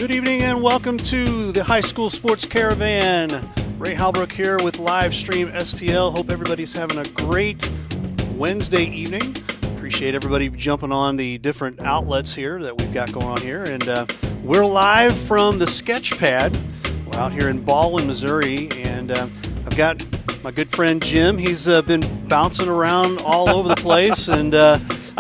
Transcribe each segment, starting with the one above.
Good evening and welcome to the High School Sports Caravan. Ray Halbrook here with live stream STL. Hope everybody's having a great Wednesday evening. Appreciate everybody jumping on the different outlets here that we've got going on here. And we're live from the Sketch Pad. We're out here in Baldwin, Missouri. And I've got my good friend Jim. He's been bouncing around all over the place. And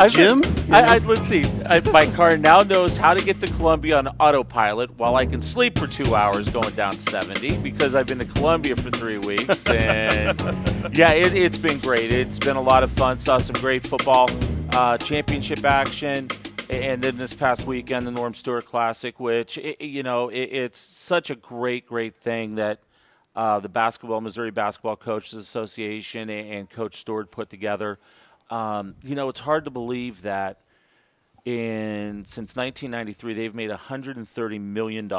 Jim? Let's see. My car now knows how to get to Columbia on autopilot while I can sleep for 2 hours going down 70 because I've been to Columbia for 3 weeks. And, yeah, it's been great. It's been a lot of fun. Saw some great football championship action. And then this past weekend, the Norm Stewart Classic, which, it's such a great thing that the Missouri Basketball Coaches Association and Coach Stewart put together. It's hard to believe that since 1993, they've made $130 million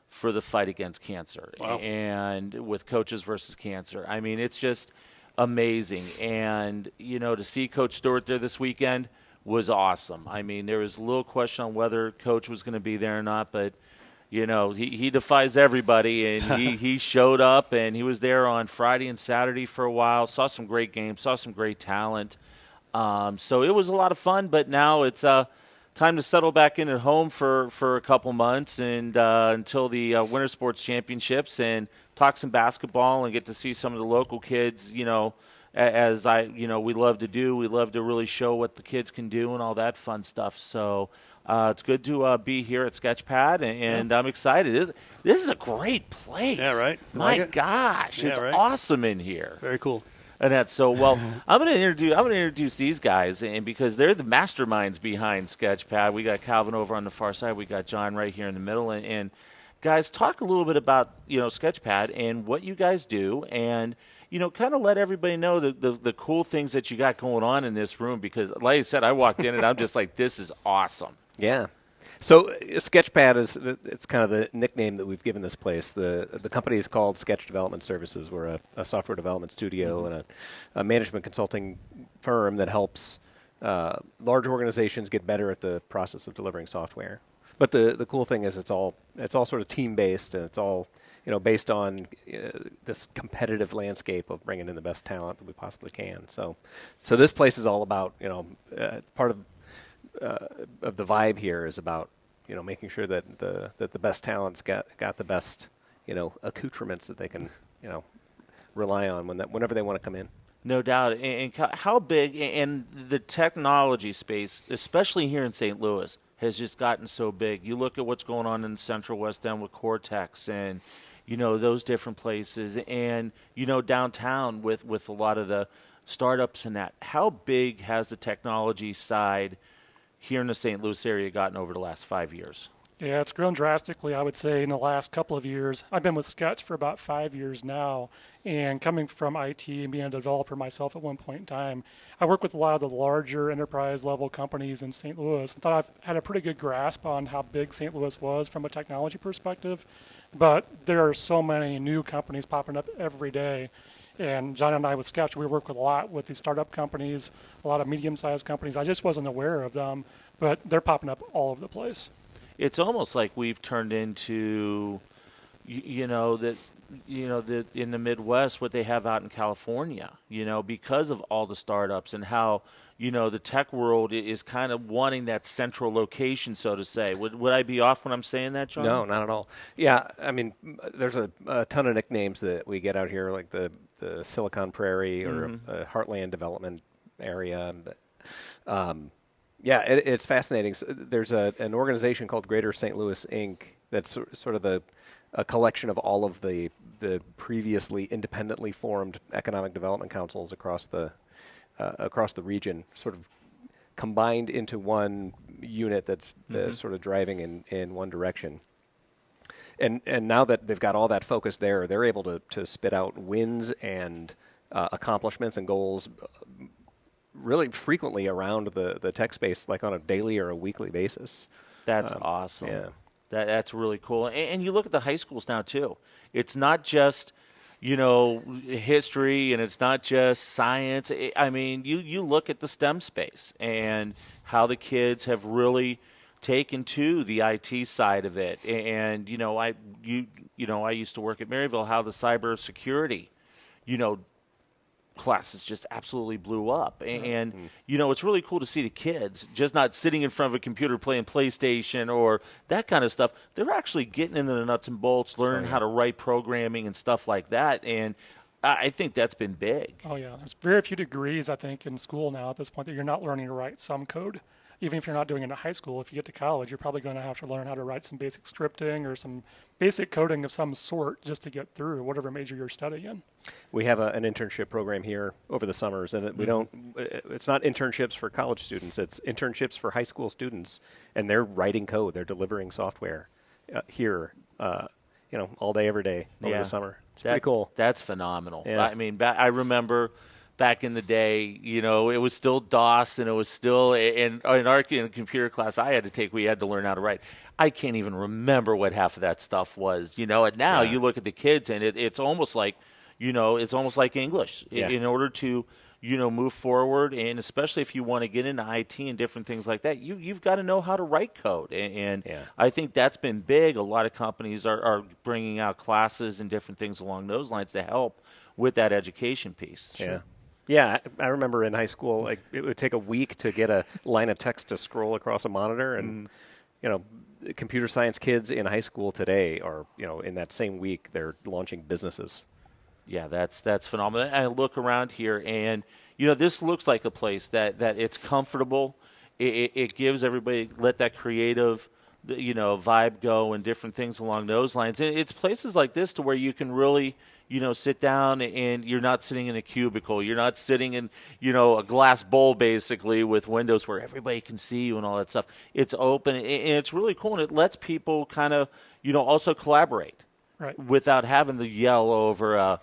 for the fight against cancer. Wow. And with Coaches versus Cancer. I mean, it's just amazing. And, to see Coach Stewart there this weekend was awesome. I mean, there was a little question on whether Coach was going to be there or not, but he defies everybody, and he showed up, and he was there on Friday and Saturday for a while, saw some great games, saw some great talent. So it was a lot of fun, but now it's time to settle back in at home for a couple months and until the Winter Sports Championships and talk some basketball and get to see some of the local kids, as we love to do. We love to really show what the kids can do and all that fun stuff. So it's good to be here at Sketchpad, and I'm excited. This is a great place. Yeah, right? My gosh, yeah, it's right? awesome in here. Very cool. And that's so well. I'm going to introduce these guys, and because they're the masterminds behind Sketchpad. We got Calvin over on the far side. We got John right here in the middle. And guys, talk a little bit about Sketchpad and what you guys do, and kind of let everybody know the cool things that you got going on in this room. Because, like I said, I walked in and I'm just like, this is awesome. Yeah. So Sketchpad it's kind of the nickname that we've given this place. The company is called Sketch Development Services. We're a software development studio and a management consulting firm that helps large organizations get better at the process of delivering software. But the cool thing is it's all sort of team based, and it's all based on this competitive landscape of bringing in the best talent that we possibly can. So this place is all about part of the vibe here is about making sure that the best talent's got the best accoutrements that they can rely on whenever they want to come in. No doubt. And how big and the technology space, especially here in St. Louis, has just gotten so big. You look at what's going on in the Central West End with Cortex and those different places, and downtown with a lot of the startups and that. How big has the technology side here in the St. Louis area gotten over the last 5 years? Yeah, it's grown drastically, I would say, in the last couple of years. I've been with Sketch for about 5 years now, and coming from IT and being a developer myself at one point in time, I work with a lot of the larger enterprise-level companies in St. Louis and thought I had a pretty good grasp on how big St. Louis was from a technology perspective, but there are so many new companies popping up every day. And John and I with Sketch, we work with a lot with these startup companies, a lot of medium-sized companies. I just wasn't aware of them, but they're popping up all over the place. It's almost like we've turned into, in the Midwest, what they have out in California, because of all the startups and how, the tech world is kind of wanting that central location, so to say. Would I be off when I'm saying that, John? No, not at all. Yeah, I mean, there's a ton of nicknames that we get out here, like the Silicon Prairie or Heartland Development Area. Yeah, it's fascinating. So there's an organization called Greater St. Louis, Inc. that's sort of a collection of all of the previously independently formed economic development councils across the region, sort of combined into one unit that's sort of driving in one direction. And now that they've got all that focus there, they're able to spit out wins and accomplishments and goals really frequently around the tech space, like on a daily or a weekly basis. That's awesome. Yeah. That's really cool. And you look at the high schools now, too. It's not just, history, and it's not just science. I mean, you look at the STEM space and how the kids have really taken to the IT side of it. And, I used to work at Maryville, how the cybersecurity, classes just absolutely blew up. And, it's really cool to see the kids just not sitting in front of a computer playing PlayStation or that kind of stuff. They're actually getting into the nuts and bolts, learning how to write programming and stuff like that. And I think that's been big. Oh, yeah. There's very few degrees, I think, in school now at this point that you're not learning to write some code. Even if you're not doing it in high school, if you get to college, you're probably going to have to learn how to write some basic scripting or some basic coding of some sort just to get through whatever major you're studying. We have an internship program here over the summers, and it's not internships for college students, it's internships for high school students, and they're writing code, they're delivering software here, all day, every day over the summer. It's pretty cool. That's phenomenal. Yeah. I mean, I remember back in the day, it was still DOS, and it was still in our computer class I had to take. We had to learn how to write. I can't even remember what half of that stuff was. And now you look at the kids, and it's almost like, it's almost like English in order to, move forward, and especially if you want to get into IT and different things like that, you've got to know how to write code. And I think that's been big. A lot of companies are bringing out classes and different things along those lines to help with that education piece. Yeah. Yeah, I remember in high school, like it would take a week to get a line of text to scroll across a monitor, and computer science kids in high school today are, in that same week, they're launching businesses. Yeah, that's phenomenal. And I look around here, and this looks like a place that it's comfortable. It gives everybody let that creative, vibe go and different things along those lines. And it's places like this to where you can really, sit down, and you're not sitting in a cubicle. You're not sitting in, a glass bowl basically with windows where everybody can see you and all that stuff. It's open, and it's really cool, and it lets people kind of, also collaborate without having to yell over a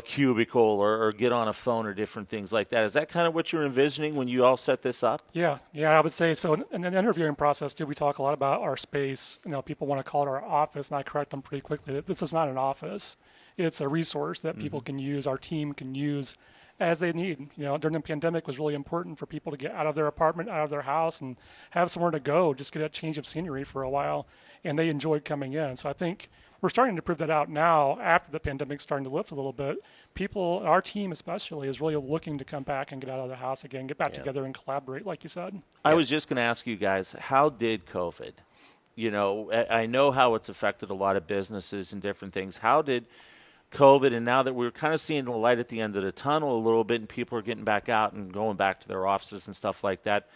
cubicle or get on a phone or different things like that. Is that kind of what you're envisioning when you all set this up? Yeah, I would say so. In the interviewing process, too, we talk a lot about our space. People want to call it our office, and I correct them pretty quickly. This is not an office. It's a resource that people can use, our team can use as they need. During the pandemic, it was really important for people to get out of their apartment, out of their house, and have somewhere to go, just get a change of scenery for a while, and they enjoyed coming in. So I think we're starting to prove that out now after the pandemic's starting to lift a little bit. People, our team especially, is really looking to come back and get out of the house again, get back together and collaborate, like you said. I was just going to ask you guys, how did COVID, I know how it's affected a lot of businesses and different things. How did COVID, and now that we're kind of seeing the light at the end of the tunnel a little bit and people are getting back out and going back to their offices and stuff like that,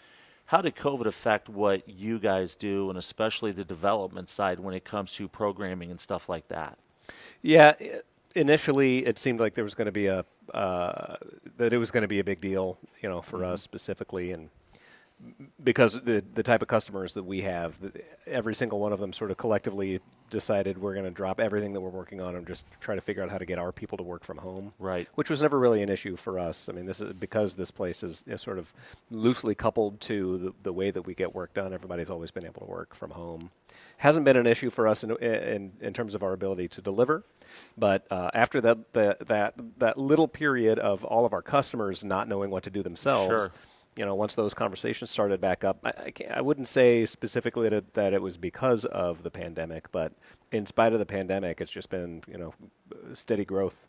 how did COVID affect what you guys do, and especially the development side when it comes to programming and stuff like that? Yeah, initially it seemed like there was going to be that it was going to be a big deal, for us specifically, and because the type of customers that we have, every single one of them sort of collectively decided we're going to drop everything that we're working on and just try to figure out how to get our people to work from home. Right. Which was never really an issue for us. I mean, this is because this place is sort of loosely coupled to the way that we get work done. Everybody's always been able to work from home. Hasn't been an issue for us in terms of our ability to deliver. But after that little period of all of our customers not knowing what to do themselves, once those conversations started back up, I wouldn't say specifically that it was because of the pandemic, but in spite of the pandemic, it's just been, steady growth.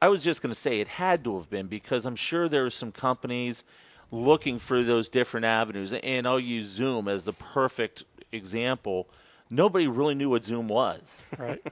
I was just going to say it had to have been, because I'm sure there were some companies looking for those different avenues, and I'll use Zoom as the perfect example. Nobody really knew what Zoom was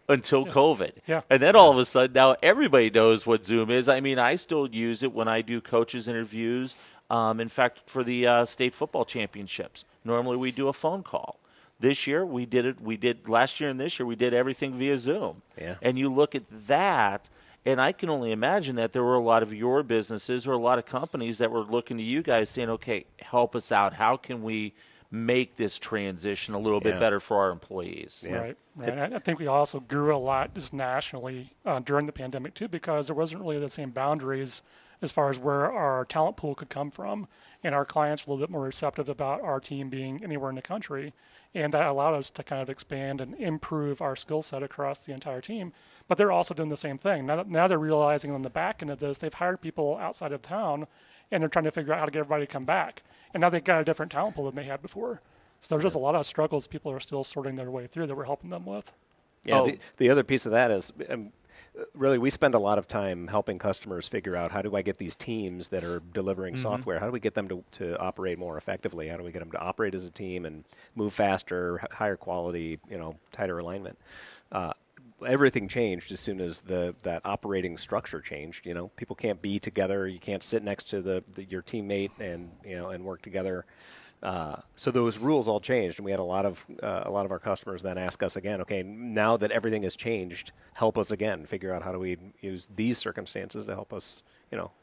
until COVID. Yeah. And then all of a sudden, now everybody knows what Zoom is. I mean, I still use it when I do coaches interviews. In fact, for the state football championships, normally we do a phone call. This year we did it. Last year and this year we did everything via Zoom. Yeah. And you look at that, and I can only imagine that there were a lot of your businesses or a lot of companies that were looking to you guys saying, okay, help us out. How can we make this transition a little bit better for our employees? Yeah. Right. I think we also grew a lot just nationally during the pandemic too, because there wasn't really the same boundaries as far as where our talent pool could come from. And our clients were a little bit more receptive about our team being anywhere in the country. And that allowed us to kind of expand and improve our skill set across the entire team. But they're also doing the same thing. Now they're realizing on the back end of this, they've hired people outside of town, and they're trying to figure out how to get everybody to come back. And now they've got a different talent pool than they had before. So there's just a lot of struggles people are still sorting their way through that we're helping them with. Yeah, the other piece of that is really we spend a lot of time helping customers figure out how do I get these teams that are delivering software, how do we get them to operate more effectively? How do we get them to operate as a team and move faster, higher quality, tighter alignment? Everything changed as soon as that operating structure changed. People can't be together. You can't sit next to your teammate and work together. So those rules all changed, and we had a lot of our customers then ask us again, okay, now that everything has changed, help us again, figure out how do we use these circumstances to help us,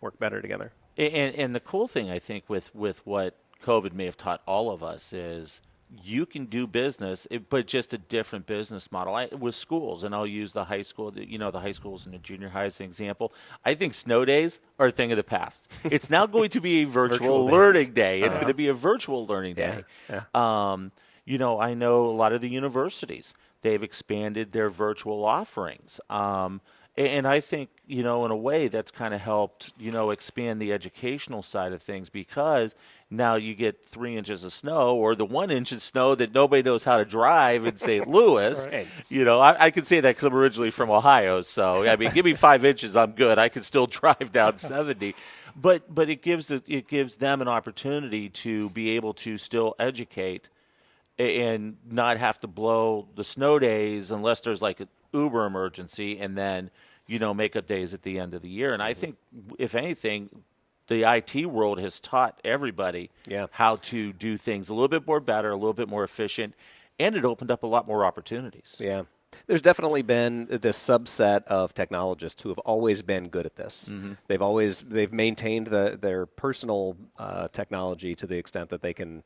work better together. And the cool thing, I think, with what COVID may have taught all of us is you can do business, but just a different business model. With schools, and I'll use the high school, the high schools and the junior high as an example. I think snow days are a thing of the past. It's now going to be a virtual learning day. It's going to be a virtual learning day. Yeah. I know a lot of the universities, they've expanded their virtual offerings. And I think, in a way that's kind of helped, expand the educational side of things, because now you get 3 inches of snow, or the 1 inch of snow that nobody knows how to drive in St. Louis. Right. I can say that because I'm originally from Ohio. So, give me 5 inches, I'm good. I can still drive down 70. But it gives them an opportunity to be able to still educate and not have to blow the snow days unless there's like an uber emergency, and then makeup days at the end of the year. And I think, if anything, the IT world has taught everybody how to do things a little bit more better, a little bit more efficient, and it opened up a lot more opportunities. Yeah. There's definitely been this subset of technologists who have always been good at this. They've maintained their personal technology to the extent that they can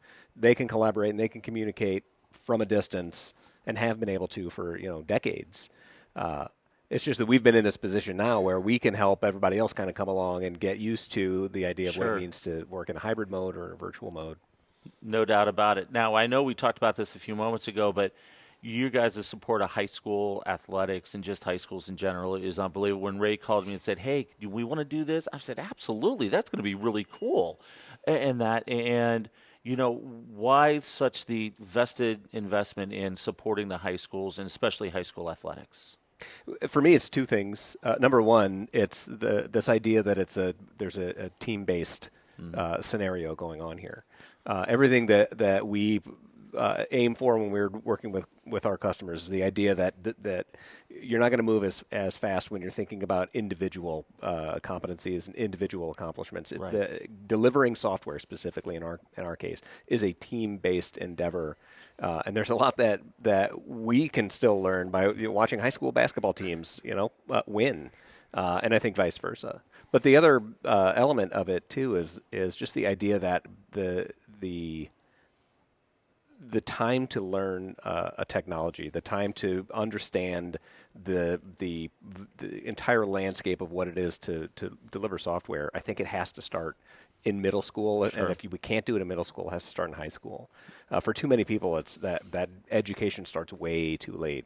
collaborate and they can communicate from a distance, and have been able to for decades. It's just that we've been in this position now where we can help everybody else kind of come along and get used to the idea of what it means to work in a hybrid mode or a virtual mode. No doubt about it. Now, I know we talked about this a few moments ago, but you guys' support of high school athletics and just high schools in general is unbelievable. When Ray called me and said, hey, do we want to do this? I said, absolutely. That's going to be really cool. And why such the vested investment in supporting the high schools, and especially high school athletics? For me, it's two things. Number one, it's this idea that there's a team-based scenario going on here. Everything that we aim for when we're working with our customers is the idea that you're not going to move as fast when you're thinking about individual competencies and individual accomplishments. Right. Delivering software, specifically in our case, is a team-based endeavor. And there's a lot that we can still learn by watching high school basketball teams, win, and I think vice versa. But the other element of it too is just the idea that the time to learn a technology, the time to understand the entire landscape of what it is to deliver software, I think it has to start in middle school. Sure. And if we can't do it in middle school, it has to start in high school. For too many people, it's that education starts way too late.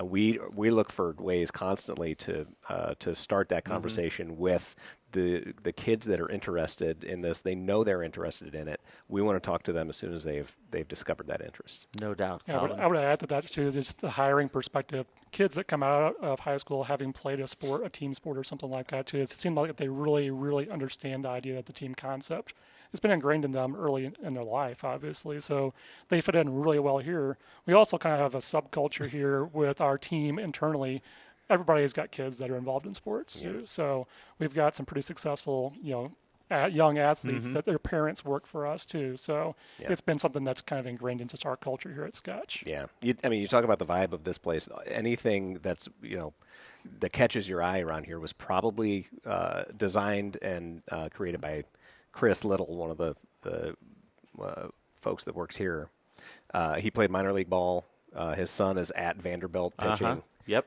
We look for ways constantly to start that conversation with the kids that are interested in this. They know they're interested in it. We want to talk to them as soon as they've discovered that interest. No doubt. Yeah, I would add to that too, just the hiring perspective. Kids that come out of high school having played a sport, a team sport or something like that too, it seems like they really, really understand the idea of the team concept. It's been ingrained in them early in their life, obviously, so they fit in really well here. We also kind of have a subculture here with our team internally. Everybody's got kids that are involved in sports, so we've got some pretty successful, young athletes that their parents work for us too. So it's been something that's kind of ingrained into our culture here at Sketch. Yeah, you talk about the vibe of this place. Anything that's that catches your eye around here was probably designed and created by Chris Little, one of the folks that works here. He played minor league ball. His son is at Vanderbilt pitching. Yep.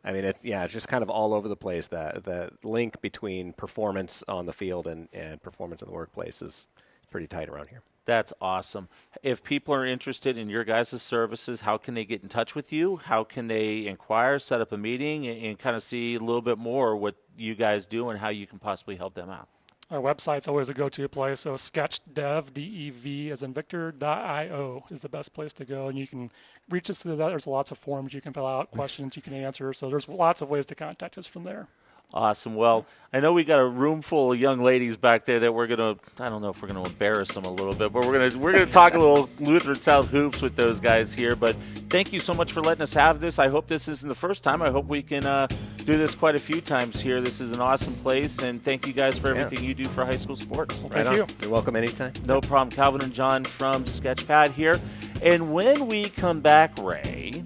It's just kind of all over the place. The link between performance on the field and performance in the workplace is pretty tight around here. That's awesome. If people are interested in your guys' services, how can they get in touch with you? How can they inquire, set up a meeting, and kind of see a little bit more what you guys do and how you can possibly help them out? Our website's always a go-to place. So sketchdev, D-E-V as in Victor.io is the best place to go. And you can reach us through that. There's lots of forms you can fill out, questions you can answer. So there's lots of ways to contact us from there. Awesome. Well, I know we got a room full of young ladies back there that we're gonna. I don't know if we're gonna embarrass them a little bit, but we're gonna talk a little Lutheran South hoops with those guys here. But thank you so much for letting us have this. I hope this isn't the first time. I hope we can do this quite a few times here. This is an awesome place, and thank you guys for everything you do for high school sports. Well, thank you. You're welcome anytime. No problem. Calvin and John from Sketchpad here, and when we come back, Ray,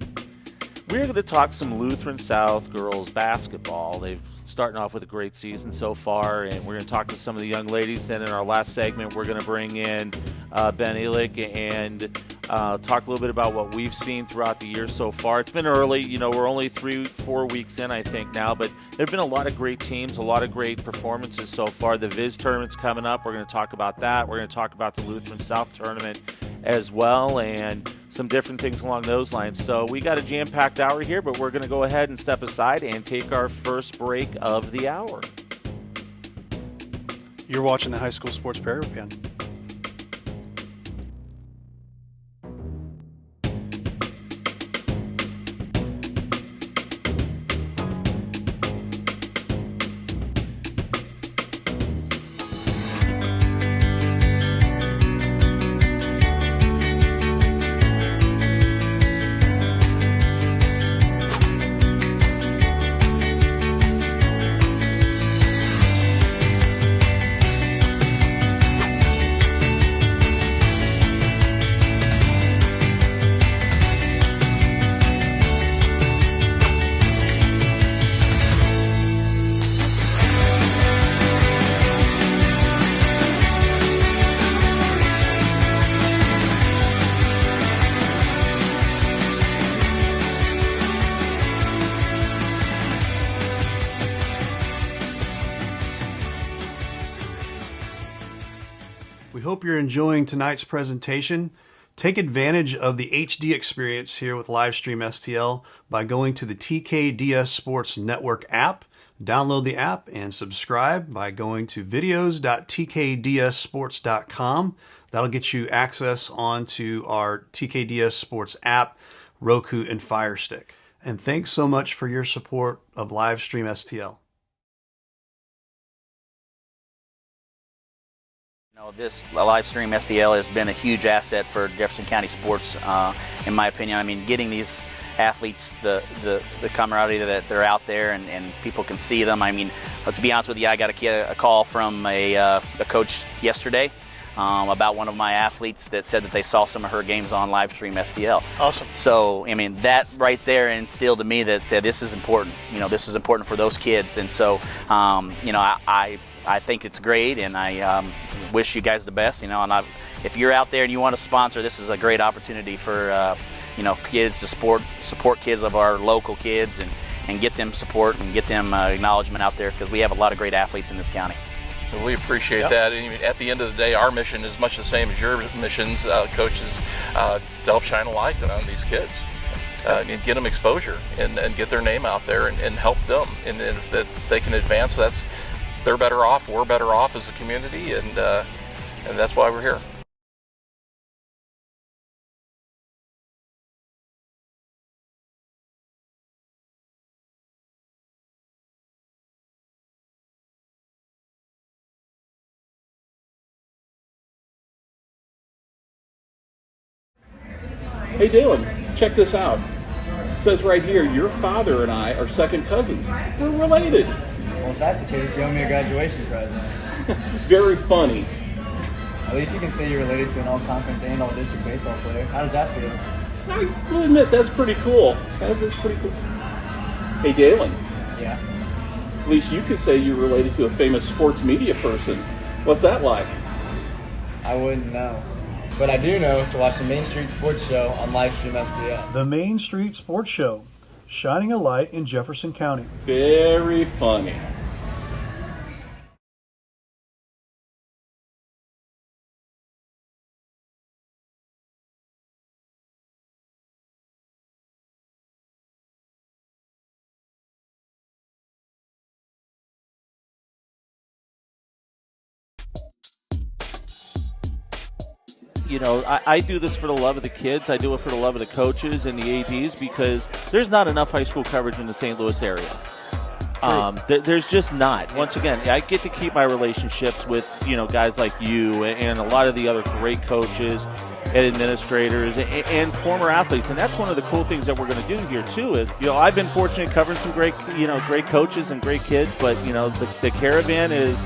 we're going to talk some Lutheran South girls basketball. They've starting off with a great season so far, and we're going to talk to some of the young ladies. Then in our last segment, we're going to bring in Ben Elick and talk a little bit about what we've seen throughout the year so far. It's been early. You know, we're only 3-4 weeks in, I think, now, but there have been a lot of great teams, a lot of great performances so far. The Viz tournament's coming up. We're going to talk about that. We're going to talk about the Lutheran South tournament as well, and some different things along those lines. So we got a jam-packed hour here, but we're going to go ahead and step aside and take our first break of the hour. You're watching the High School Sports Caravan. We hope you're enjoying tonight's presentation. Take advantage of the HD experience here with Livestream STL by going to the TKDS Sports Network app. Download the app and subscribe by going to videos.tkdssports.com. That'll get you access onto our TKDS Sports app, Roku, and Fire Stick. And thanks so much for your support of Livestream STL. This live stream SDL has been a huge asset for Jefferson County sports, in my opinion. I mean, getting these athletes the camaraderie that they're out there and people can see them. I mean, to be honest with you, I got a call from a coach yesterday about one of my athletes that said that they saw some of her games on live stream SDL. Awesome. So, I mean, that right there instilled to me that this is important. You know, this is important for those kids. And so, you know, I think it's great, and I wish you guys the best. You know, and if you're out there and you want to sponsor, this is a great opportunity for you know, kids to support kids of our local kids and get them support and get them acknowledgement out there, because we have a lot of great athletes in this county. We appreciate that. And at the end of the day, our mission is much the same as your missions, coaches, to help shine a light on these kids. And get them exposure and get their name out there and help them. And if they can advance, they're better off, we're better off as a community, and that's why we're here. Hey Dalen, check this out. It says right here, your father and I are second cousins. We're related. Well, if that's the case, you owe me a graduation present. Very funny. At least you can say you're related to an all-conference and all-district baseball player. How does that feel? I will admit, that's pretty cool. That's pretty cool. Hey Dalen, Yeah. at least you could say you're related to a famous sports media person. What's that like? I wouldn't know. But I do know to watch the Main Street Sports Show on Livestream SDL. The Main Street Sports Show, shining a light in Jefferson County. Very funny. I do this for the love of the kids. I do it for the love of the coaches and the ADs because there's not enough high school coverage in the St. Louis area. There's just not. Once again, I get to keep my relationships with guys like you and a lot of the other great coaches and administrators and former athletes, and that's one of the cool things that we're going to do here too. Is I've been fortunate covering some great great coaches and great kids, but the Caravan is.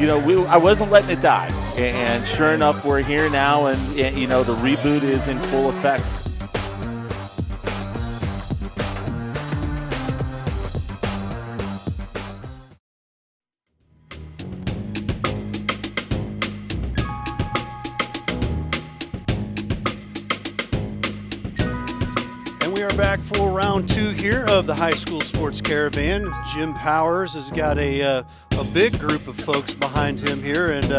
I wasn't letting it die, and sure enough, we're here now, and the reboot is in full effect. Back for round 2 here of the High School Sports Caravan. Jim Powers has got a big group of folks behind him here, and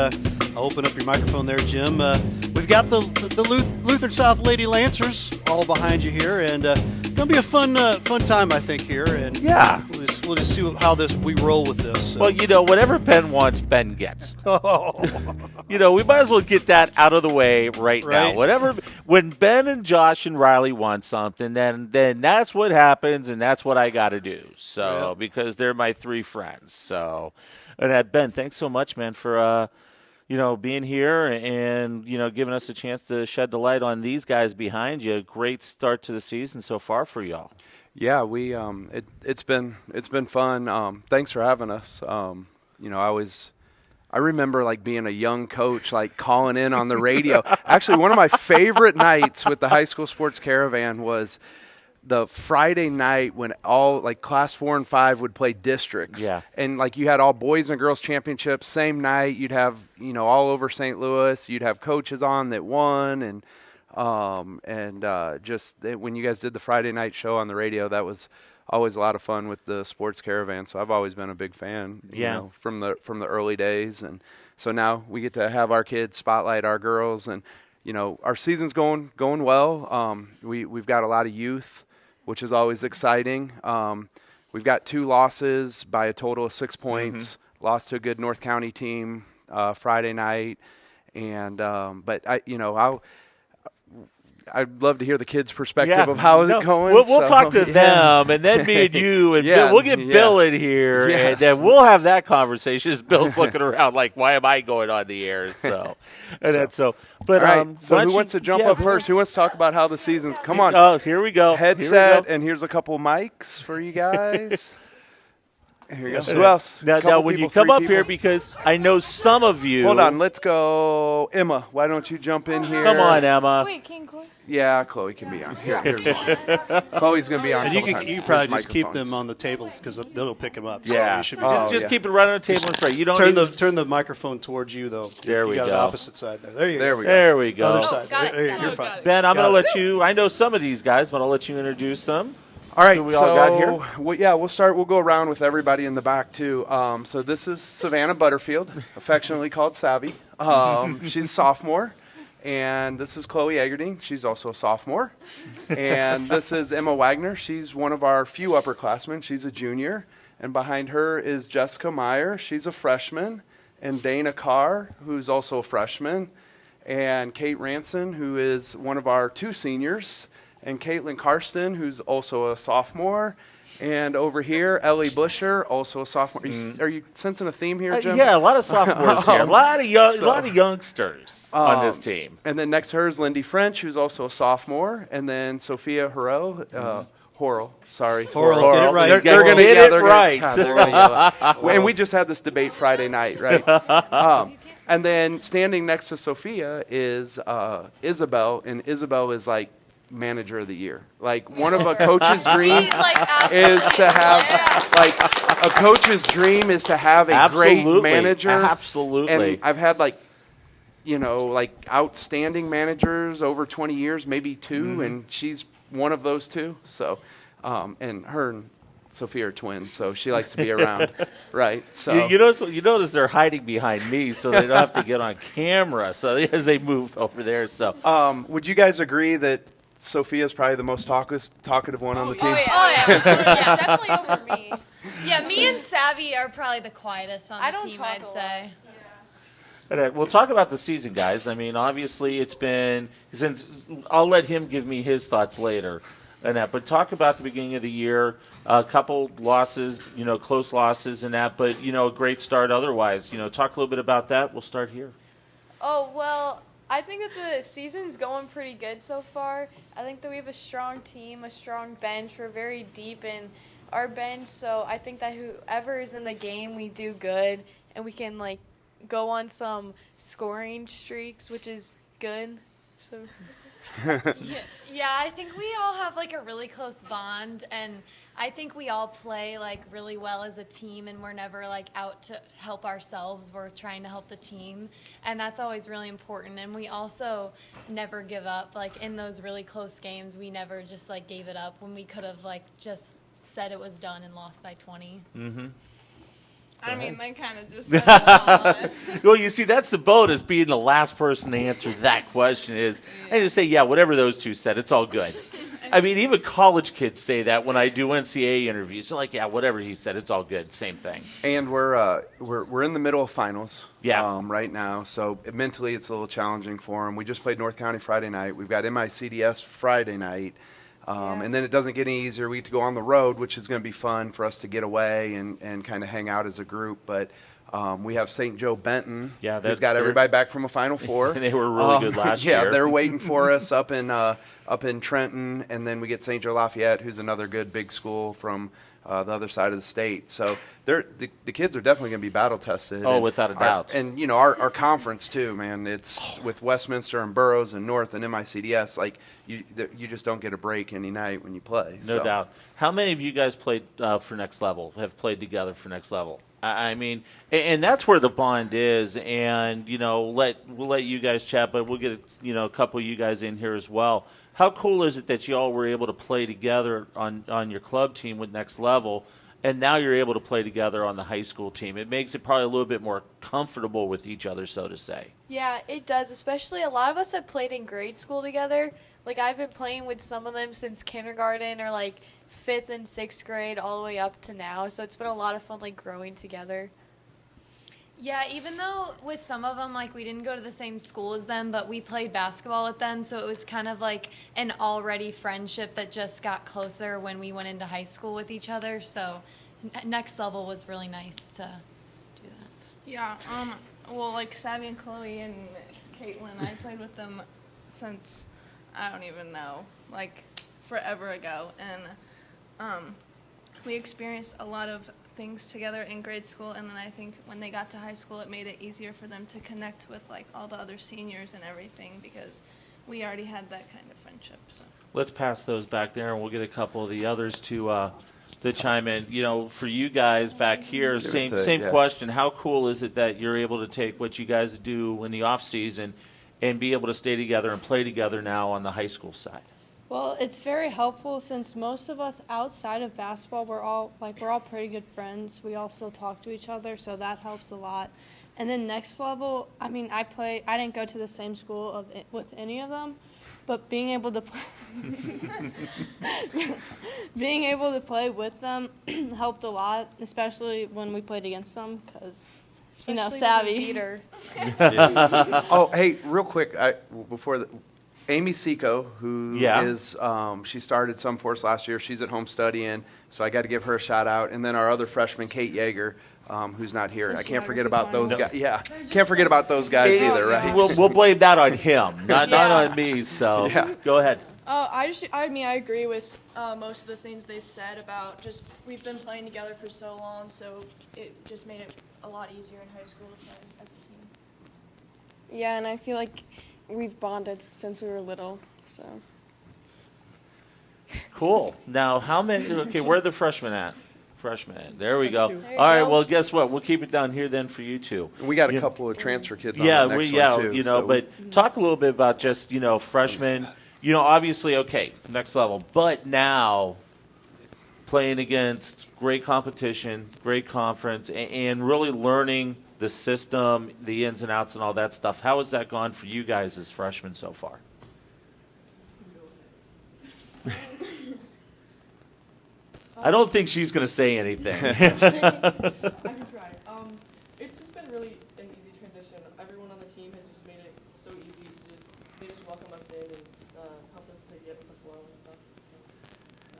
I'll open up your microphone there, Jim. We've got the Lutheran South Lady Lancers all behind you here, and gonna be a fun time, I think, here. And yeah, we'll just see how we roll with this. Well, whatever Ben wants, Ben gets. We might as well get that out of the way right now. When Ben and Josh and Riley want something, then that's what happens, and that's what I got to do. So because they're my 3 friends. So, and Ben, thanks so much, man, for being here and giving us a chance to shed the light on these guys behind you. Great start to the season so far for y'all. Yeah, we it's been fun. Thanks for having us. I remember like being a young coach, like calling in on the radio. Actually, one of my favorite nights with the High School Sports Caravan was the Friday night when all like class 4 and 5 would play districts. Yeah. And like you had all boys and girls championships same night. You'd have, all over St. Louis, you'd have coaches on that won. And when you guys did the Friday night show on the radio, that was always a lot of fun with the Sports Caravan. So I've always been a big fan, from the early days. And so now we get to have our kids spotlight our girls, and our season's going well. We've got a lot of youth, which is always exciting. We've got 2 losses by a total of 6 points. Mm-hmm. Lost to a good North County team Friday night, and but I'd love to hear the kids' perspective of how is it going. We'll talk to them, and then me and you, and we'll get Bill in here, and then we'll have that conversation. As Bill's looking around like, why am I going on the air? So, But all right, so who wants to jump up first? Who wants to talk about how the season's? Come on. Oh, here we go. Headset, and here's a couple mics for you guys. Here you go. Who else? Now when you come up here, because I know some of you. Hold on, let's go. Emma, why don't you jump in here? Come on, Emma. Wait, can Chloe? Yeah, Chloe can be on. Here's one. Chloe's going to be on. And you can probably just keep them on the table because they'll pick them up. So yeah. you should just keep it right on the table and straight. You don't turn the microphone towards you, though. There we go. You got go. the opposite side there. There you go. There we go. Other side. Got it. You're fine. Ben, I'm going to let you. I know some of these guys, but I'll let you introduce them. All right, all got here? We'll start. We'll go around with everybody in the back, too. So this is Savannah Butterfield, affectionately called Savvy. She's a sophomore. And this is Chloe Eggerding. She's also a sophomore. And this is Emma Wagner. She's one of our few upperclassmen. She's a junior. And behind her is Jessica Meyer. She's a freshman. And Dana Carr, who's also a freshman. And Kate Ranson, who is one of our 2 seniors. And Caitlin Karsten, who's also a sophomore. And over here, Ellie Busher, also a sophomore. Are you sensing a theme here, Jim? Yeah, a lot of sophomores here. A lot of youngsters on this team. And then next to her is Lindy French, who's also a sophomore. And then Sophia Horrell. Sorry. Horrell. Get it right. They're going to get it right. And we just had this debate Friday night, right? And then standing next to Sophia is Isabel. And Isabel is like manager of the year. Like one of a coach's dream is to have a great manager. Absolutely. And I've had outstanding managers over 20 years, maybe 2, and she's one of those 2. So, and her and Sophia are twins, so she likes to be around, right? So you notice they're hiding behind me, so they don't have to get on camera. So as they move over there, so would you guys agree that Sophia's probably the most talkative one on the team? Oh, yeah, definitely over me. Yeah, me and Savvy are probably the quietest on the team, I'd say. We'll talk about the season, guys. I mean, obviously, it's been since I'll let him give me his thoughts later, but talk about the beginning of the year. A couple losses, close losses, and that, but a great start otherwise. Talk a little bit about that. We'll start here. Oh, well, I think that the season's going pretty good so far. I think that we have a strong team, a strong bench. We're very deep in our bench, so I think that whoever is in the game, we do good, and we can, go on some scoring streaks, which is good. So. Yeah, I think we all have a really close bond, and I think we all play really well as a team, and we're never out to help ourselves. We're trying to help the team, and that's always really important. And we also never give up. In those really close games, we never just gave it up when we could have just said it was done and lost by 20. Mm-hmm. I mean, they kind of just said it all. Well, you see, that's the bonus. Being the last person to answer that question is, I just say, yeah, whatever those two said, it's all good. I mean, even college kids say that when I do NCAA interviews. They're like, yeah, whatever he said, it's all good. Same thing. And we're in the middle of finals right now, so mentally it's a little challenging for them. We just played North County Friday night. We've got MICDS Friday night. And then it doesn't get any easier. We get to go on the road, which is going to be fun for us to get away and kind of hang out as a group. But we have St. Joe Benton, who's got everybody back from a Final Four. And they were really good last year. Yeah, they're waiting for us up in Trenton. And then we get St. Joe Lafayette, who's another good big school from the other side of the state. So the kids are definitely going to be battle tested. Oh, without a doubt. And our conference too, man. It's with Westminster and Burroughs and North and MICDS. You just don't get a break any night when you play. No doubt. How many of you guys played for Next Level? Have played together for Next Level? I mean, and that's where the bond is. And we'll let you guys chat, but we'll get a couple of you guys in here as well. How cool is it that you all were able to play together on your club team with Next Level, and now you're able to play together on the high school team? It makes it probably a little bit more comfortable with each other, so to say. Yeah, it does. Especially a lot of us have played in grade school together. I've been playing with some of them since kindergarten or 5th and 6th grade all the way up to now. So it's been a lot of fun growing together. Yeah, even though with some of them, we didn't go to the same school as them, but we played basketball with them, so it was kind of an already friendship that just got closer when we went into high school with each other. So Next Level was really nice to do that. Yeah, well, Savvy and Chloe and Caitlin, I played with them since, I don't even know, forever ago. And we experienced a lot of things together in grade school, and then I think when they got to high school it made it easier for them to connect with all the other seniors and everything, because we already had that kind of friendship. So let's pass those back there, and we'll get a couple of the others to chime in. For you guys back here, same question. How cool is it that you're able to take what you guys do in the off season and be able to stay together and play together now on the high school side? Well, it's very helpful since most of us outside of basketball, we're all pretty good friends. We all still talk to each other, so that helps a lot. And then Next Level, I mean, I didn't go to the same school with any of them, but being able to play with them helped a lot, especially when we played against them, because Savvy. Beat her. Oh, hey, real quick, Amy Seco, who is, she started some for us last year. She's at home studying, so I got to give her a shout out. And then our other freshman, Kate Yeager, who's not here. I can't forget about those guys. Yeah, can't forget about those guys either, right? We'll blame that on him, not on me. So go ahead. I agree with most of the things they said about just we've been playing together for so long, so it just made it a lot easier in high school to play as a team. Yeah, and I feel like we've bonded since we were little, so. Cool. Now, how many? Okay, where are the freshmen at? There we go. All right. Well, guess what? We'll keep it down here then for you two. We got a couple of transfer kids on that next one too. But talk a little bit about just freshmen. Obviously, okay, Next Level, but now playing against great competition, great conference, and really learning the system, the ins and outs, and all that stuff. How has that gone for you guys as freshmen so far? I don't think she's going to say anything. I can try. It's just been really an easy transition selfish, and everyone on the team has just made it so easy to they just welcome us in and help us to get with the flow and stuff.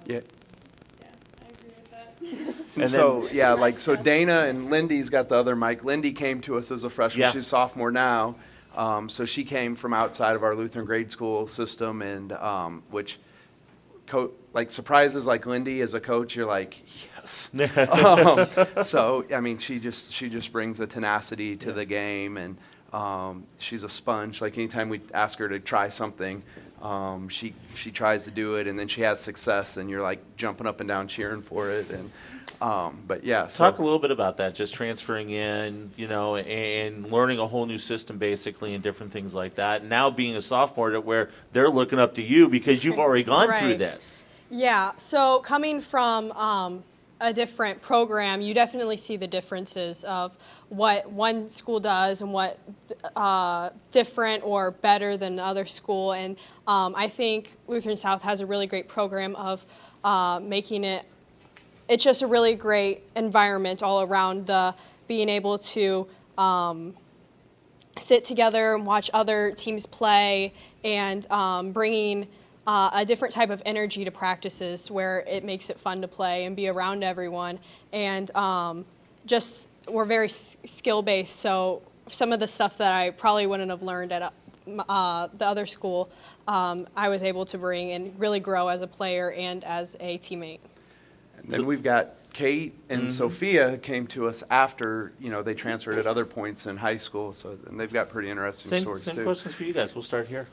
So, Yeah. I agree with that. And so, yeah, like, so Dana and Lindy's got the other mic. Lindy came to us as a freshman. Yeah. She's a sophomore now. So she came from outside of our Lutheran grade school system, and which, like, surprises like Lindy as a coach, you're like, yes. So, I mean, she just brings a tenacity to the game, and she's a sponge. Like, anytime we ask her to try something, she tries to do it, and then she has success, and you're like jumping up and down cheering for it. And but yeah, Talk a little bit about that, just transferring in, and learning a whole new system basically and different things like that. And now being a sophomore, where they're looking up to you because you've already gone through this. Yeah, so coming from a different program, you definitely see the differences of what one school does and what different or better than the other school. And I think Lutheran South has a really great program of making it's just a really great environment all around, being able to sit together and watch other teams play, and bringing a different type of energy to practices where it makes it fun to play and be around everyone. And we're very skill-based, so some of the stuff that I probably wouldn't have learned at the other school, I was able to bring and really grow as a player and as a teammate. And then we've got Kate and Sophia came to us after, they transferred at other points in high school, and they've got pretty interesting stories too. Same questions for you guys. We'll start here.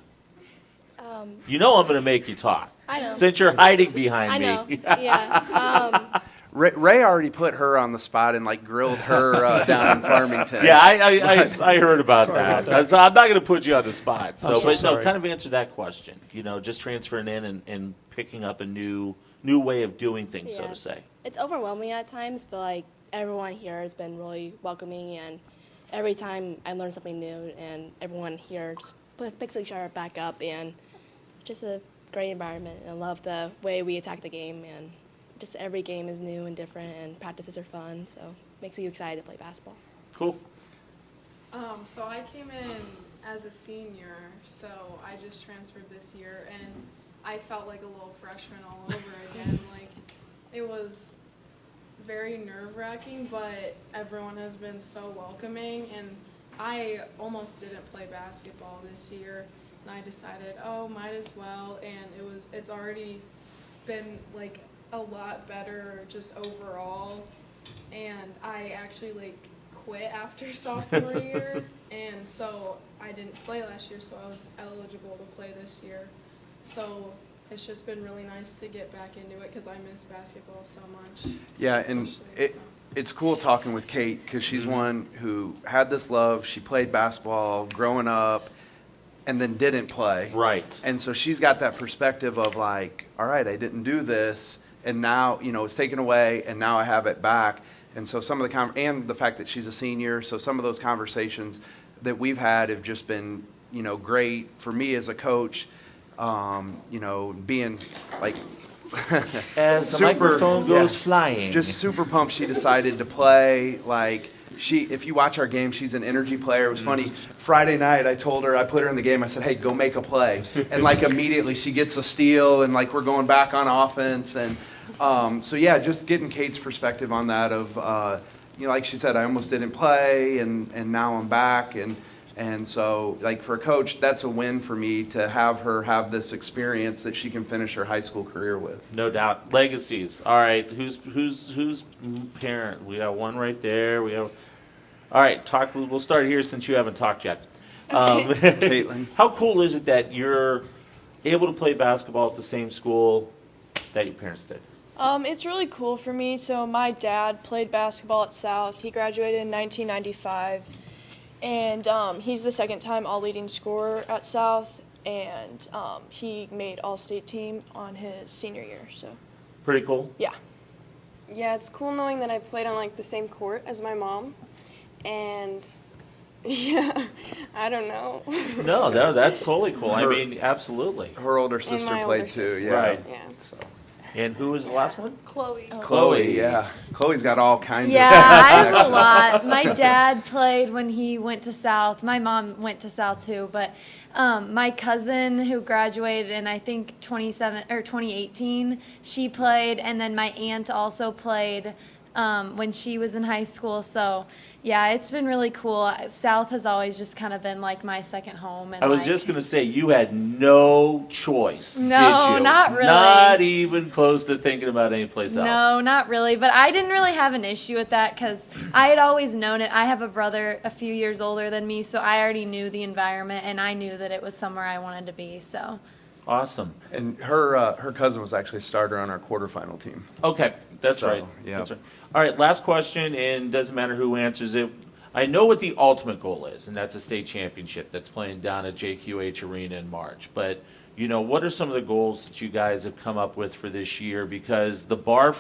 I'm going to make you talk. I know. Since you're hiding behind me. me. Yeah. Ray already put her on the spot and like grilled her down in Farmington. Yeah, I heard about that. So I'm not going to put you on the spot. Sorry. Kind of answer that question. Just transferring in and picking up a new way of doing things, so to say. It's overwhelming at times, but like everyone here has been really welcoming, and every time I learn something new, and everyone here just picks each other back up, and just a great environment. And I love the way we attack the game, and just every game is new and different, and practices are fun, so it makes you excited to play basketball. Cool. So I came in as a senior, so I just transferred this year, and I felt like a little freshman all over again. Like, it was very nerve-wracking, but everyone has been so welcoming, and I almost didn't play basketball this year, and I decided, might as well, and it's already been like a lot better just overall, and I actually quit after sophomore year, and so I didn't play last year, so I was eligible to play this year. So it's just been really nice to get back into it because I miss basketball so much. Yeah, and it's cool talking with Kate because she's one who had this love. She played basketball growing up and then didn't play. Right. And so she's got that perspective of like, all right, I didn't do this, and now, it's taken away, and now I have it back. And so some of and the fact that she's a senior, so some of those conversations that we've had have just been, great for me as a coach. Being like as the microphone goes flying, just super pumped she decided to play. Like, if you watch our game, she's an energy player. It was funny. Friday night, I put her in the game. I said, hey, go make a play. And like immediately she gets a steal, and like we're going back on offense. And so yeah, just getting Kate's perspective on that of, like she said, I almost didn't play, and now I'm back. And so, like, for a coach, that's a win for me to have her have this experience that she can finish her high school career with. No doubt. Legacies. All right, who's parent? We got one right there. All right, talk. We'll start here since you haven't talked yet. Caitlin. How cool is it that you're able to play basketball at the same school that your parents did? It's really cool for me. So my dad played basketball at South. He graduated in 1995. And he's the second-time all-leading scorer at South, and he made all-state team on his senior year. So pretty cool. Yeah. Yeah, it's cool knowing that I played on the same court as my mom, and yeah, I don't know. No, that's totally cool. I mean, absolutely. Her older sister played too. Yeah. Right. Yeah. So. And who was the last one? Chloe. Chloe, yeah. Chloe's got all kinds of Yeah, I have a connections. lot. My dad played when he went to South. My mom went to South too, but my cousin who graduated in I think 2018, she played, and then my aunt also played when she was in high school. So yeah, it's been really cool. South has always just kind of been like my second home. And I was just going to say, you had no choice, No, did you? not really. Not even close to thinking about any place else. No, not really. But I didn't really have an issue with that because I had always known it. I have a brother a few years older than me, so I already knew the environment, and I knew that it was somewhere I wanted to be. So Awesome. And her cousin was actually a starter on our quarterfinal team. Okay, that's So, right. yeah. That's right. All right, last question, and doesn't matter who answers it. I know what the ultimate goal is, and that's a state championship that's playing down at JQH Arena in March. But, what are some of the goals that you guys have come up with for this year? Because the bar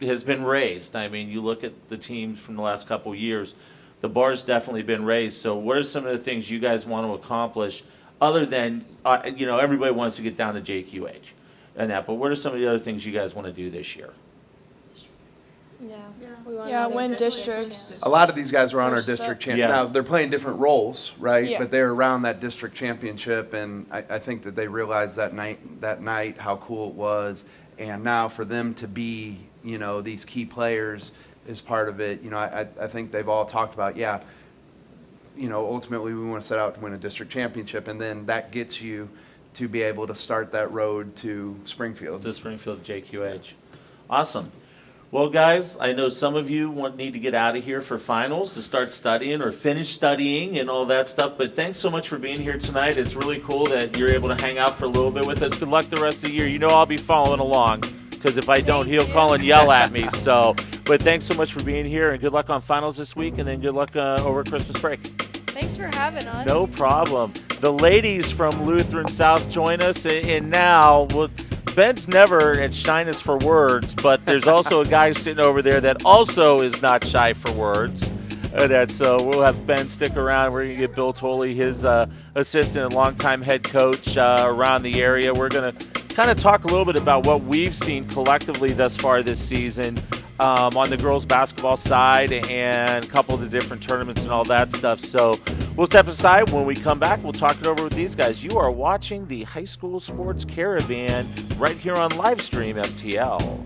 has been raised. I mean, you look at the teams from the last couple of years, the bar's definitely been raised. So what are some of the things you guys want to accomplish other than, everybody wants to get down to JQH and that, but what are some of the other things you guys want to do this year? Yeah, win districts. A lot of these guys were on our First district up. championship. Yeah. Now, they're playing different roles, right? Yeah. But they're around that district championship, and I think that they realized that night how cool it was. And now for them to be, these key players is part of it. I think they've all talked about, ultimately we want to set out to win a district championship, and then that gets you to be able to start that road to Springfield. To Springfield JQH. Awesome. Well, guys, I know some of you need to get out of here for finals to start studying or finish studying and all that stuff, but thanks so much for being here tonight. It's really cool that you're able to hang out for a little bit with us. Good luck the rest of the year. I'll be following along, because if I don't, he'll call and yell at me. But thanks so much for being here, and good luck on finals this week, and then good luck over Christmas break. Thanks for having us. No problem. The ladies from Lutheran South join us, and now Ben's never at shyness for words, but there's also a guy sitting over there that also is not shy for words. So we'll have Ben stick around. We're going to get Bill Tolley, his assistant and longtime head coach around the area. We're going to kind of talk a little bit about what we've seen collectively thus far this season on the girls basketball side and a couple of the different tournaments and all that stuff. So we'll step aside. When we come back, we'll talk it over with these guys. You are watching the High School Sports Caravan right here on Livestream STL.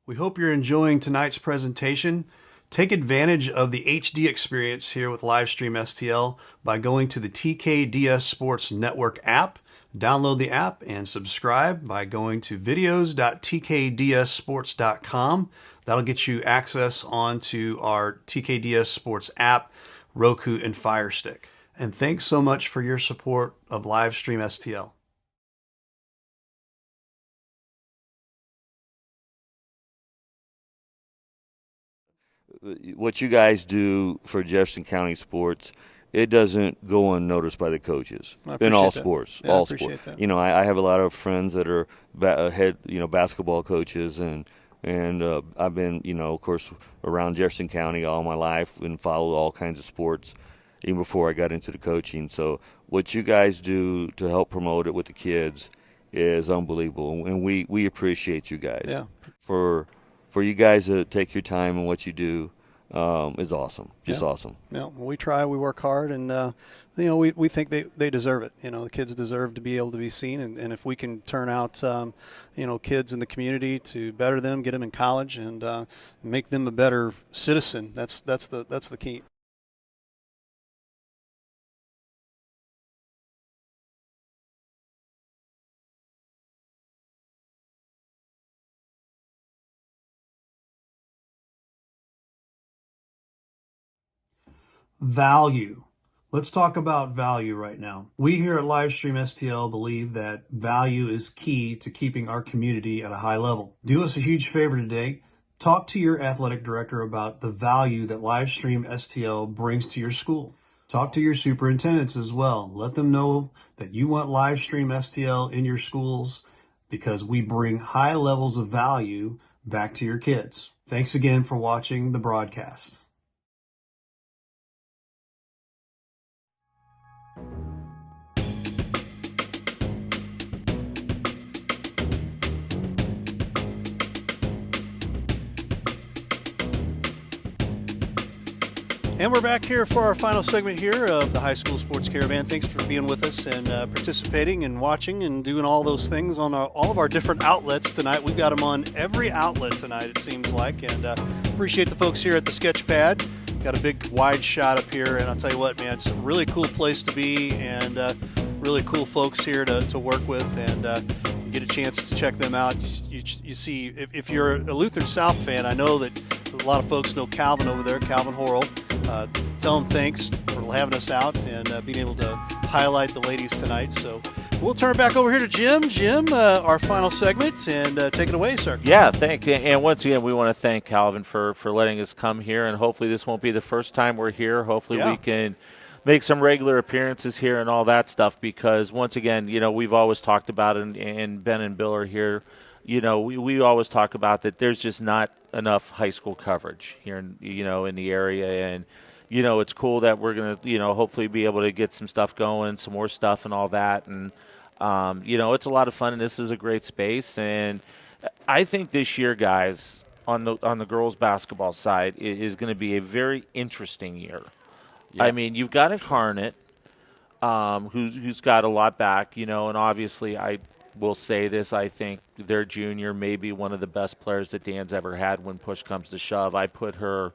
We hope you're enjoying tonight's presentation. Take advantage of the HD experience here with Livestream STL by going to the TKDS Sports Network app. Download the app and subscribe by going to videos.tkdssports.com. That'll get you access onto our TKDS Sports app, Roku, and Fire Stick. And thanks so much for your support of Livestream STL. What you guys do for Jefferson County sports, it doesn't go unnoticed by the coaches in all sports. Yeah, all I appreciate sports. that. I have a lot of friends that are head basketball coaches, and I've been of course around Jefferson County all my life and followed all kinds of sports even before I got into the coaching. So what you guys do to help promote it with the kids is unbelievable, and we appreciate you guys. Yeah. For you guys to take your time and what you do is awesome. Just awesome. Yeah, well, we try, we work hard, and we think they deserve it. The kids deserve to be able to be seen, and if we can turn out kids in the community to better them, get them in college, and make them a better citizen, that's the key. Value. Let's talk about value right now. We here at Livestream STL believe that value is key to keeping our community at a high level. Do us a huge favor today. Talk to your athletic director about the value that Livestream STL brings to your school. Talk to your superintendents as well. Let them know that you want Livestream STL in your schools because we bring high levels of value back to your kids. Thanks again for watching the broadcast. And we're back here for our final segment here of the High School Sports Caravan. Thanks for being with us and participating and watching and doing all those things on all of our different outlets tonight. We've got them on every outlet tonight, it seems like. And appreciate the folks here at the Sketchpad. Got a big wide shot up here. And I'll tell you what, man, it's a really cool place to be and really cool folks here to work with. And you get a chance to check them out. You see, if you're a Lutheran South fan, I know that a lot of folks know Calvin over there, Calvin Horrell. Tell them thanks for having us out and being able to highlight the ladies tonight. So we'll turn it back over here to Jim. Jim, our final segment, and take it away, sir. Yeah, thank you. And once again, we want to thank Calvin for letting us come here, and hopefully this won't be the first time we're here. Hopefully we can make some regular appearances here and all that stuff because, once again, we've always talked about it, and Ben and Bill are here. We always talk about that there's just not enough high school coverage here in the area, and it's cool that we're going to hopefully be able to get some stuff going, some more stuff and all that, and it's a lot of fun, and this is a great space. And I think this year, guys, on the girls basketball side is going to be a very interesting year. Yep. I mean, you've got Incarnate, who's got a lot back, and obviously I will say this, I think their junior may be one of the best players that Dan's ever had when push comes to shove. I put her,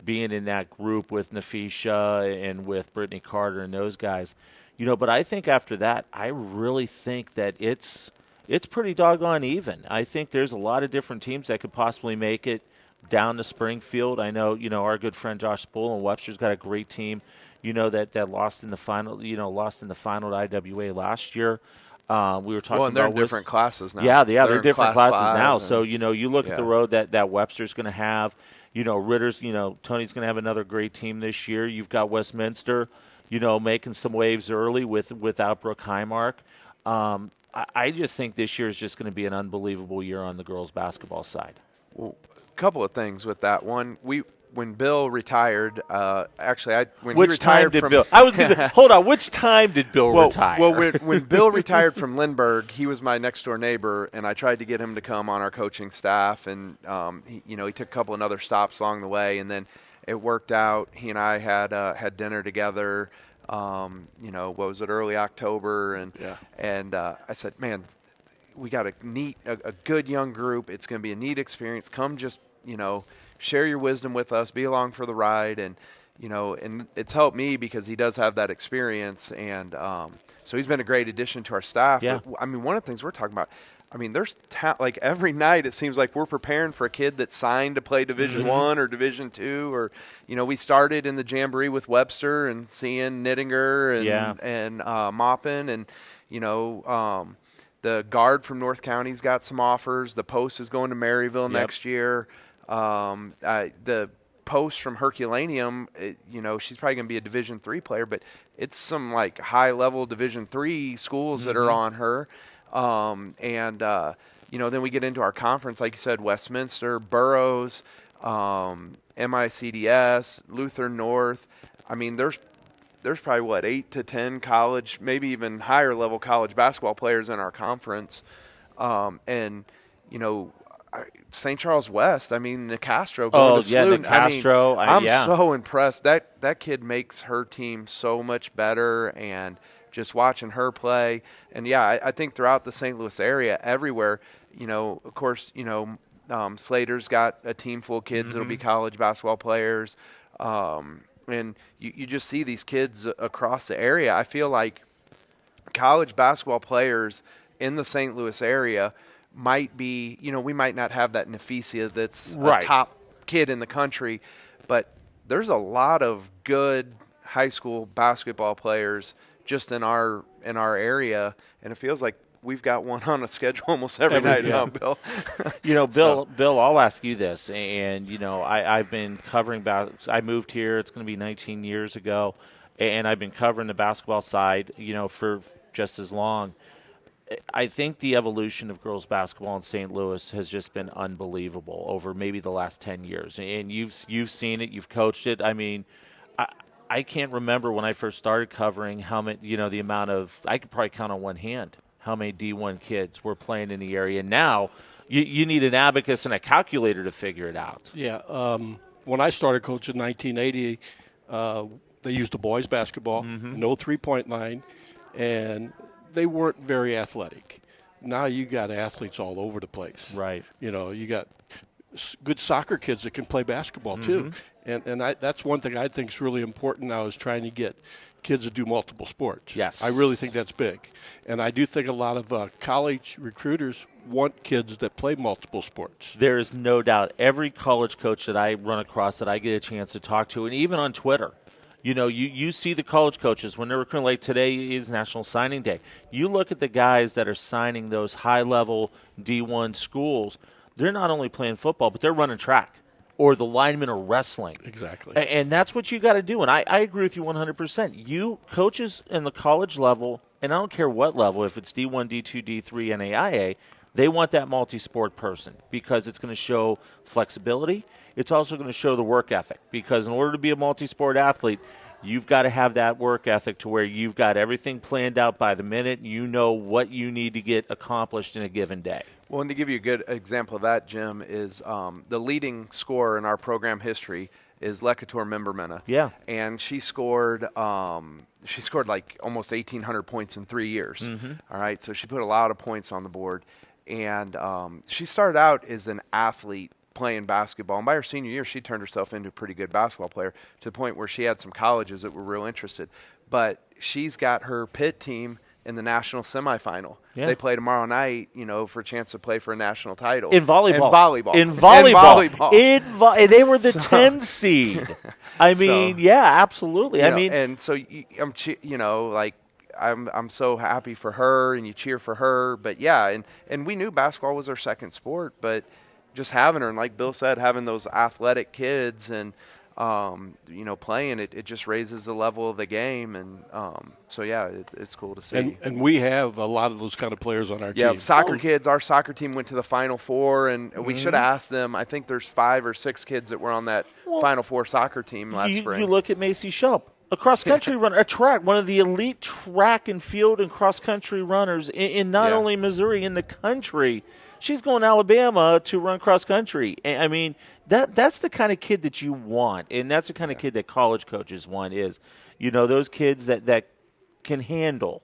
being in that group with Nafisha and with Brittany Carter and those guys, but I think after that, I really think that it's pretty doggone even. I think there's a lot of different teams that could possibly make it down to Springfield. I know, our good friend Josh Spool and Webster's got a great team, that lost in the final, to IWA last year. We were talking and they're about different classes now. Yeah, they're different classes now. So you look yeah. at the road that Webster's going to have. Ritter's. Tony's going to have another great team this year. You've got Westminster. Making some waves early without Brooke Highmark. I just think this year is just going to be an unbelievable year on the girls' basketball side. Well, a couple of things with that. One, when Bill retired, which time did Bill? I was going to say, hold on. Which time did Bill retire? Well, when Bill retired from Lindbergh, he was my next door neighbor, and I tried to get him to come on our coaching staff, and he took a couple of other stops along the way, and then it worked out. He and I had dinner together. What was it, early October, and I said, man, we got a good young group. It's going to be a neat experience. Come just share your wisdom with us, be along for the ride, and and it's helped me because he does have that experience, and so he's been a great addition to our staff. Yeah. But, one of the things we're talking about, there's like every night it seems like we're preparing for a kid that's signed to play Division I or Division II, or we started in the Jamboree with Webster and seeing Nittinger and Maupin, and the guard from North County's got some offers. The post is going to Maryville next year. The post from Herculaneum, she's probably going to be a Division III player, but it's some like high-level Division III schools that are on her. Then we get into our conference, like you said, Westminster, Burroughs, MICDS, Lutheran North. There's probably 8 to 10 college, maybe even higher level college basketball players in our conference. St. Charles West, Nicastro going to Slough. Nicastro. I'm so impressed. That kid makes her team so much better, and just watching her play. And, I think throughout the St. Louis area, everywhere, of course, Slater's got a team full of kids that'll be college basketball players. And you just see these kids across the area. I feel like college basketball players in the St. Louis area might be, we might not have that Nafisia that's a top kid in the country, but there's a lot of good high school basketball players just in our area, and it feels like we've got one on a schedule almost every night, yeah. Bill? Bill, I'll ask you this, and I've been covering. I moved here; it's going to be 19 years ago, and I've been covering the basketball side, for just as long. I think the evolution of girls basketball in St. Louis has just been unbelievable over maybe the last 10 years, and you've seen it, you've coached it. I mean, I can't remember when I first started covering how many, the amount of, I could probably count on one hand how many D1 kids were playing in the area. Now, you need an abacus and a calculator to figure it out. Yeah. When I started coaching in 1980, they used the boys basketball, no three-point line, and they weren't very athletic. Now you got athletes all over the place. Right. You got good soccer kids that can play basketball too. And that's one thing I think is really important now is trying to get kids to do multiple sports. Yes. I really think that's big. And I do think a lot of college recruiters want kids that play multiple sports. There is no doubt. Every college coach that I run across that I get a chance to talk to, and even on Twitter, you see the college coaches when they're recruiting. Like today is National Signing Day. You look at the guys that are signing those high-level D1 schools, they're not only playing football, but they're running track. Or the linemen are wrestling. Exactly. And that's what you got to do. And I agree with you 100%. You coaches in the college level, and I don't care what level, if it's D1, D2, D3, NAIA, they want that multi-sport person because it's going to show flexibility. It's also going to show the work ethic because in order to be a multi-sport athlete, you've got to have that work ethic to where you've got everything planned out by the minute. You know what you need to get accomplished in a given day. Well, and to give you a good example of that, Jim, is the leading scorer in our program history is Lekator Membermena. Yeah. And she scored like almost 1,800 points in 3 years. All right, so she put a lot of points on the board. And she started out as an athlete playing basketball. And by her senior year, she turned herself into a pretty good basketball player to the point where she had some colleges that were real interested. But she's got her Pitt team in the national semifinal. Yeah. They play tomorrow night, for a chance to play for a national title. In volleyball. They were the 10 seed. I mean, yeah, absolutely. And so I'm so happy for her, and you cheer for her. But yeah, and we knew basketball was our second sport, but just having her, and like Bill said, having those athletic kids and playing it just raises the level of the game, and so yeah, it's cool to see. And we have a lot of those kind of players on our team. Yeah, soccer kids. Our soccer team went to the Final Four, and we should have asked them. I think there's 5 or 6 kids that were on that Final Four soccer team last spring. You look at Macy Shelp, a cross-country runner, a track, one of the elite track and field and cross-country runners in not only Missouri, in the country. She's going to Alabama to run cross-country. I mean, that's the kind of kid that you want, and that's the kind of kid that college coaches want is, those kids that can handle,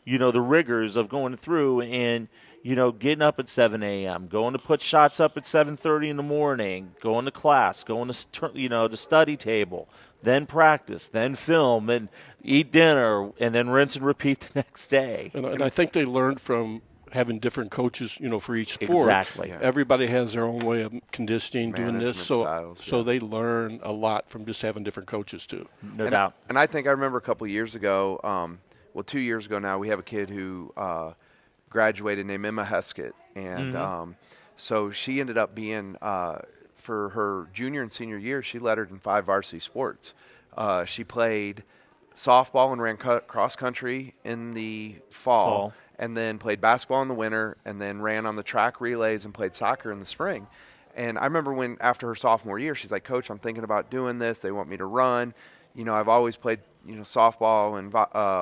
the rigors of going through and, getting up at 7 a.m., going to put shots up at 7:30 in the morning, going to class, going to, the study table, then practice, then film, and eat dinner, and then rinse and repeat the next day. And I think they learned from having different coaches, for each sport. Exactly. Yeah. Everybody has their own way of conditioning, doing this. So they learn a lot from just having different coaches too. No doubt. And I think I remember a couple of years ago, 2 years ago now, we have a kid who graduated named Emma Hssc. And so she ended up being, for her junior and senior year, she lettered in 5 varsity sports. She played softball and ran cross country in the fall. And then played basketball in the winter, and then ran on the track relays and played soccer in the spring. And I remember when, after her sophomore year, she's like, Coach, I'm thinking about doing this. They want me to run. I've always played, softball and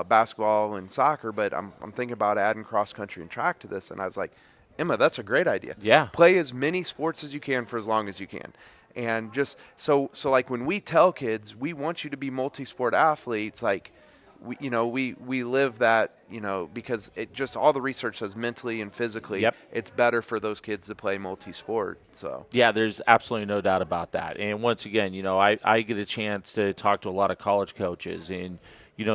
basketball and soccer, but I'm thinking about adding cross country and track to this. And I was like, Emma, that's a great idea. Yeah. Play as many sports as you can for as long as you can. And just so like when we tell kids, we want you to be multi-sport athletes, like, we live that, because it just, all the research says mentally and physically, it's better for those kids to play multi-sport. So yeah, there's absolutely no doubt about that. And once again, I get a chance to talk to a lot of college coaches, and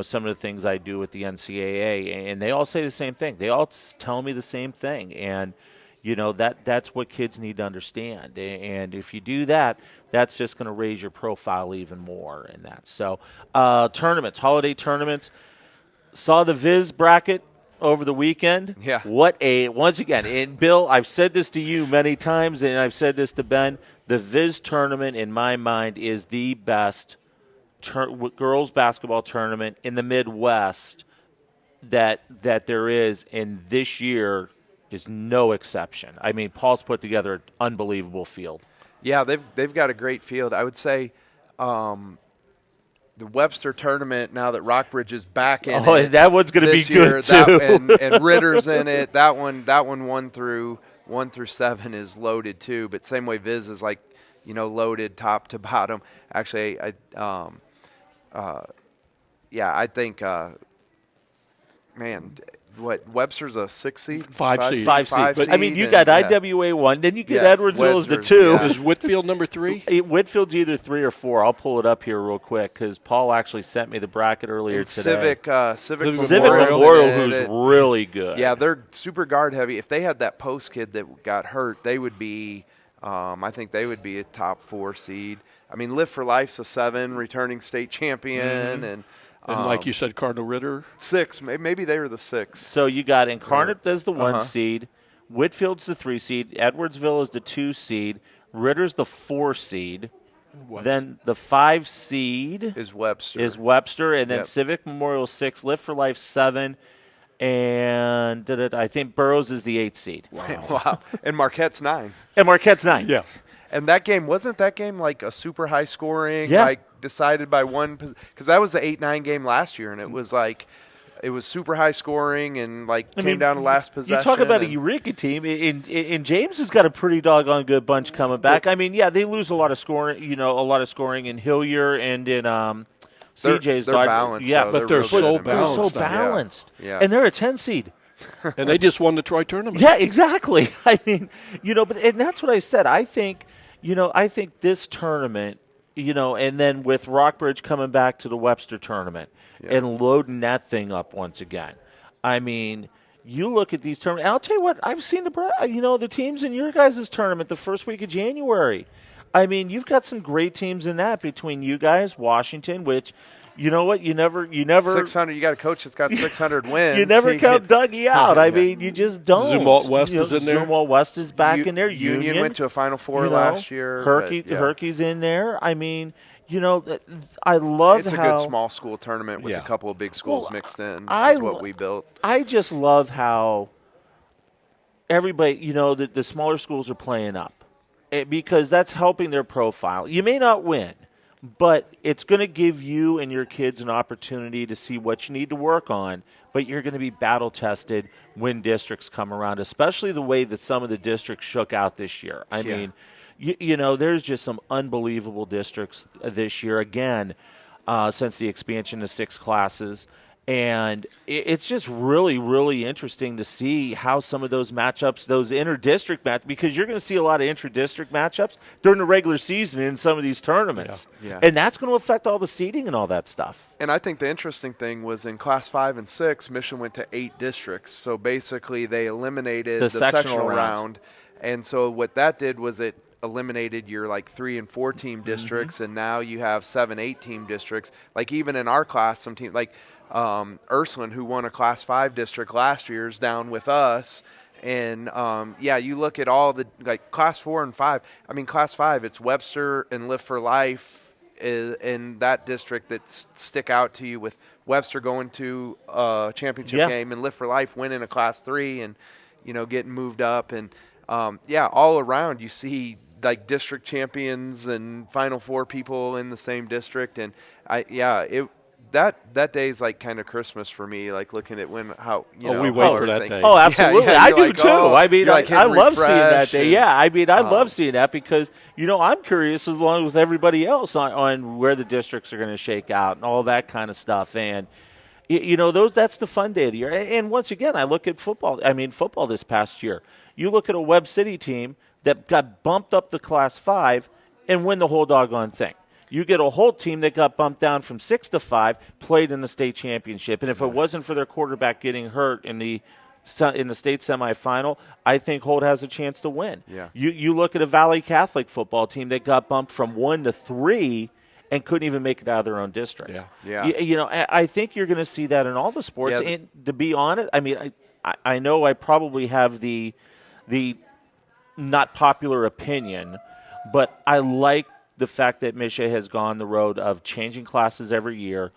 some of the things I do with the NCAA, and they all say the same thing. They all tell me the same thing. And That's what kids need to understand. And if you do that, that's just going to raise your profile even more in that. So tournaments, holiday tournaments. Saw the Viz bracket over the weekend. Yeah. Once again, and Bill, I've said this to you many times, and I've said this to Ben, the Viz tournament, in my mind, is the best girls basketball tournament in the Midwest that there is, and this year is no exception. I mean, Paul's put together an unbelievable field. Yeah, they've got a great field. I would say the Webster tournament, now that Rockbridge is back in it, that one's going to be good too. And Ritter's in it. That one 1 through 7 is loaded too. But same way Viz is loaded top to bottom. Actually, I think Webster's a 6 seed? 5 seed. 5 seed. But, I mean, you got IWA 1, then you get Edwardsville as the 2. Is Whitfield number 3? Whitfield's either 3 or 4. I'll pull it up here real quick because Paul actually sent me the bracket earlier today. Civic Memorial, who's really good. Yeah, they're super guard heavy. If they had that post kid that got hurt, they would be I think they would be a top 4 seed. I mean, Live for Life's a 7, returning state champion, and like you said, Cardinal Ritter? 6. Maybe they were the 6. So you got Incarnate as the 1 seed. Whitfield's the 3 seed. Edwardsville is the 2 seed. Ritter's the 4 seed. Then the 5 seed is Webster. And then Civic Memorial 6, Live for Life 7, and I think Burroughs is the 8 seed. Wow. And Marquette's 9. Yeah. And wasn't that game like a super high scoring, Yeah. like decided by one, because that was the 8-9 game last year, and it was super high scoring and came down to last possession. You talk about a Eureka team, and James has got a pretty doggone good bunch coming back. I mean, they lose a lot of scoring, in Hillier and in CJ's. They're balanced. Yeah, so but they're so balanced. balanced. Balanced. Yeah. And they're a 10 seed. And they just won the Troy tournament. Yeah, exactly. I mean, and that's what I said. I think this tournament, and then with Rockbridge coming back to the Webster tournament and loading that thing up once again. I mean, you look at these tournaments. I'll tell you what, I've seen the teams in your guys' tournament the first week of January. I mean, you've got some great teams in that between you guys, Washington, which, you know what, you never 600. You got a coach that's got 600 wins. You never count Dougie out. I mean, you just don't. Zumwalt West is in there. Zumwalt West is back in there. Union went to a Final Four last year. Herky's in there. I mean, I love it's how a good small school tournament with a couple of big schools mixed in. Is what we built. I just love how everybody, the smaller schools are playing up because that's helping their profile. You may not win, but it's going to give you and your kids an opportunity to see what you need to work on, but you're going to be battle-tested when districts come around, especially the way that some of the districts shook out this year. I mean, there's just some unbelievable districts this year, again, since the expansion to 6 classes. And it's just really, really interesting to see how some of those matchups, those inter-district matchups, because you're going to see a lot of inter-district matchups during the regular season in some of these tournaments. Yeah. And that's going to affect all the seeding and all that stuff. And I think the interesting thing was in Class 5 and 6, Mission went to 8 districts. So basically they eliminated the sectional round. And so what that did was it eliminated your 3 and 4 team districts, and now you have 7, 8 team districts. Even in our class, some teams Ursuline, who won a Class 5 district last year, is down with us. And, you look at all the Class 4 and 5. I mean, Class 5, it's Webster and Live for Life in that district that stick out to you, with Webster going to a championship game and Live for Life winning a Class 3 and, getting moved up. And, all around you see district champions and Final Four people in the same district. And, that day is kind of Christmas for me, looking at we wait for that day. Oh, absolutely. I do too. I mean, I love seeing that day. Yeah, I mean, I love seeing that because, I'm curious along with everybody else on where the districts are going to shake out and all that kind of stuff. And, that's the fun day of the year. And once again, I look at football. I mean, football this past year. You look at a Webb City team that got bumped up to Class 5 and win the whole doggone thing. You get a whole team that got bumped down from 6 to 5, played in the state championship. And if it wasn't for their quarterback getting hurt in the in the state semifinal, I think Holt has a chance to win. Yeah. You look at a Valley Catholic football team that got bumped from 1 to 3 and couldn't even make it out of their own district. Yeah. You know, I think you're going to see that in all the sports. Yeah. And to be honest, I mean, I know I probably have the not popular opinion, but I like the fact that Michigan has gone the road of changing classes every year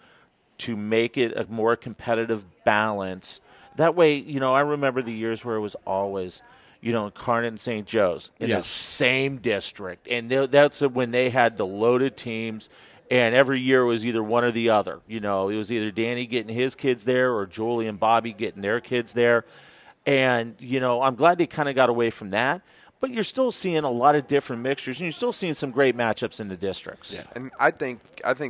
to make it a more competitive balance. That way, you know, I remember the years where it was always, you know, Incarnate and St. Joe's in the same district. And that's when they had the loaded teams, and every year it was either one or the other. You know, it was either Danny getting his kids there or Julie and Bobby getting their kids there. And, you know, I'm glad they kind of got away from that. But you're still seeing a lot of different mixtures, and you're still seeing some great matchups in the districts. Yeah. And I think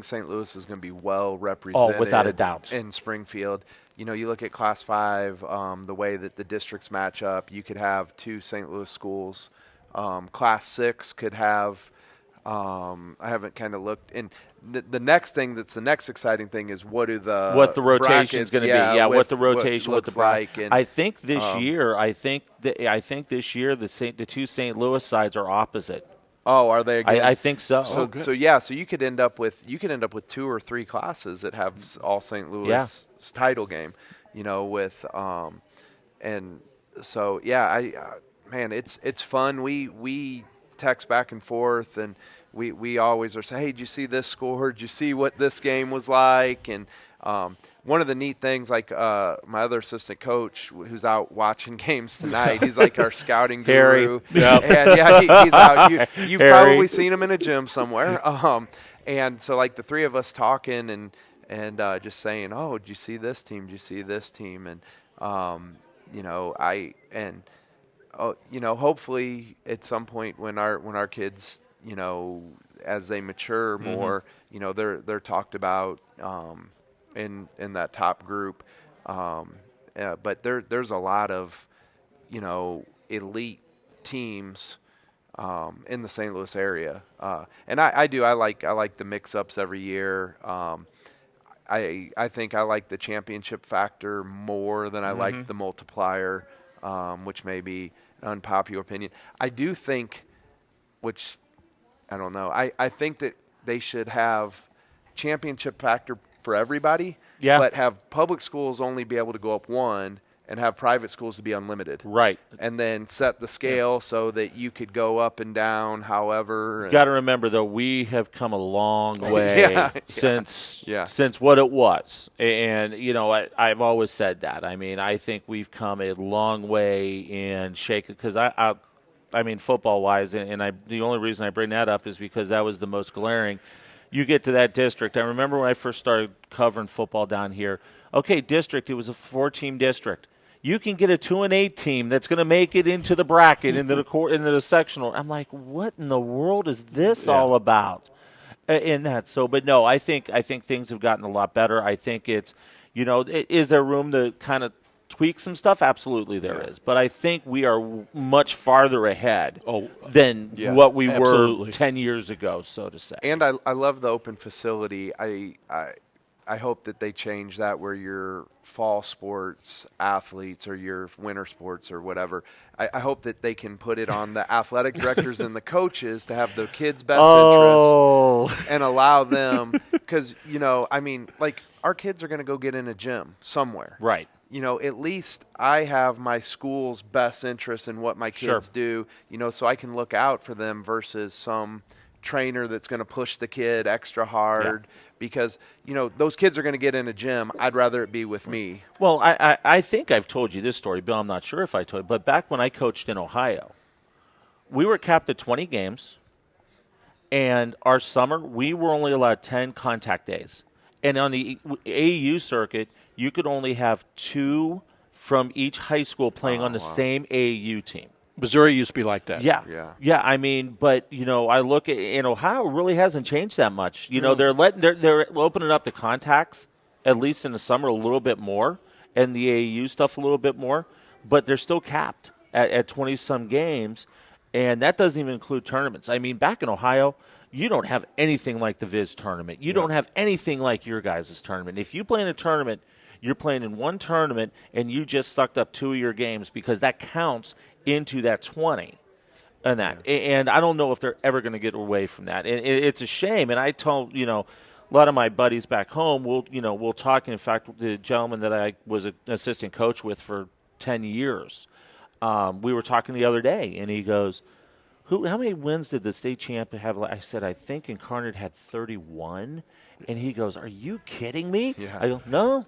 St. Louis is going to be well represented. Oh, without a doubt. In Springfield. You know, you look at Class 5, the way that the districts match up, you could have 2 St. Louis schools. Class 6 could have I haven't kind of looked. And the next thing that's the next exciting thing is what the rotation is going to be. Yeah, what the rotation looks like. And, I think this year, I think this year the 2 St. Louis sides are opposite. Oh, are they again? I think so. So you could end up with 2 or 3 classes that have all St. Louis title game, you know, with and so man, it's fun. We text back and forth, and we always are saying, hey, did you see this score? Did you see what this game was like? And one of the neat things, like my other assistant coach who's out watching games tonight, he's like our scouting guru. Yep. And he's out. You've probably seen him in a gym somewhere. And so like the 3 of us talking and just saying, oh, did you see this team? Did you see this team? And you know, hopefully at some point when our kids, you know, as they mature more, you know, they're talked about in that top group. But there's a lot of, you know, elite teams in the St. Louis area. And I like the mix-ups every year. I think I like the championship factor more than I like the multiplier, which may be an unpopular opinion. I do think, which I don't know, I think that they should have championship factor for everybody, but have public schools only be able to go up 1 and have private schools to be unlimited. Right. And then set the scale so that you could go up and down however. You got to remember, though, we have come a long way since what it was. And, you know, I've always said that. I mean, I think we've come a long way in shaking, because I mean, football-wise, the only reason I bring that up is because that was the most glaring. You get to that district. I remember when I first started covering football down here. Okay, district, it was a 4-team district. You can get a 2-8 team that's going to make it into the bracket, into the sectional. I'm like, what in the world is this all about? In that, but no, I think things have gotten a lot better. I think it's, you know, is there room to kind of tweak some stuff? Absolutely there is. But I think we are much farther ahead than what we were 10 years ago, so to say. And I love the open facility. I hope that they change that where your fall sports athletes or your winter sports or whatever, I hope that they can put it on the athletic directors and the coaches to have the kids' best interest and allow them, because, you know, I mean, like our kids are going to go get in a gym somewhere. Right. You know, at least I have my school's best interest in what my kids do, you know, so I can look out for them versus some trainer that's going to push the kid extra hard because, you know, those kids are going to get in a gym. I'd rather it be with me. Well, I think I've told you this story, Bill. I'm not sure if I told you, but back when I coached in Ohio, we were capped at 20 games, and our summer, we were only allowed 10 contact days. And on the AAU circuit, you could only have 2 from each high school playing on the same AAU team. Missouri used to be like that. Yeah. I mean, but you know, I look at in Ohio, it really hasn't changed that much. You know, they're opening up the contacts at least in the summer a little bit more, and the AAU stuff a little bit more, but they're still capped at 20-some games, and that doesn't even include tournaments. I mean, back in Ohio, you don't have anything like the Viz tournament. You don't have anything like your guys' tournament. If you play in a tournament, you're playing in one tournament and you just sucked up 2 of your games because that counts into that 20. And that, and I don't know if they're ever going to get away from that. And it's a shame. And I told, a lot of my buddies back home, we'll talk. In fact, the gentleman that I was an assistant coach with for 10 years, we were talking the other day, and he goes, how many wins did the state champ have? I said, I think Incarnate had 31. And he goes, are you kidding me? Yeah. I go, no.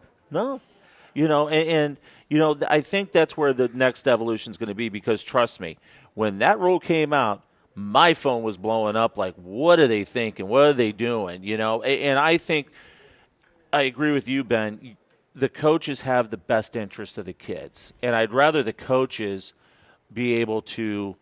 I think that's where the next evolution is going to be, because trust me, when that rule came out, my phone was blowing up like, what are they thinking? What are they doing? And I think I agree with you, Ben. The coaches have the best interest of the kids, and I'd rather the coaches be able to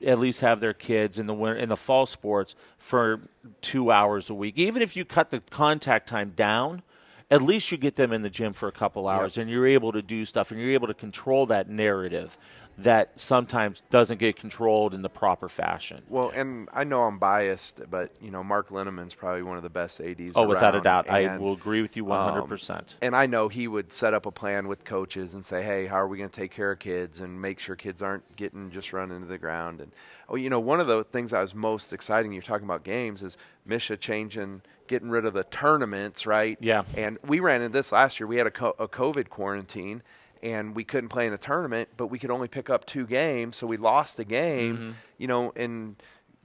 at least have their kids in the fall sports for 2 hours a week. Even if you cut the contact time down, at least you get them in the gym for a couple hours, and you're able to do stuff, and you're able to control that narrative that sometimes doesn't get controlled in the proper fashion. Well, and I know I'm biased, but, Mark Linneman's probably one of the best ADs Oh, around. without a doubt. And, I will agree with you 100%. And I know he would set up a plan with coaches and say, hey, how are we going to take care of kids and make sure kids aren't just run into the ground. And, one of the things that was most exciting, you're talking about games, is Misha getting rid of the tournaments, right? Yeah. And we ran into this last year. We had a COVID quarantine, and we couldn't play in a tournament, but we could only pick up 2 games, so we lost a game. And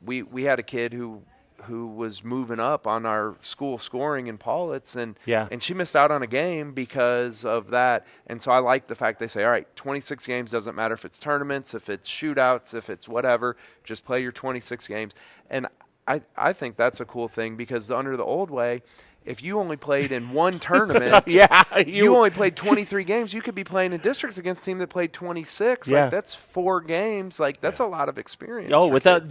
we had a kid who was moving up on our school scoring in Paulitz, and she missed out on a game because of that. And so I like the fact they say, all right, 26 games, doesn't matter if it's tournaments, if it's shootouts, if it's whatever, just play your 26 games. And I think that's a cool thing, because under the old way, if you only played in one tournament, you only played 23 games, you could be playing in districts against a team that played 26. Yeah. Like, that's 4 games. Like, that's a lot of experience. Oh, without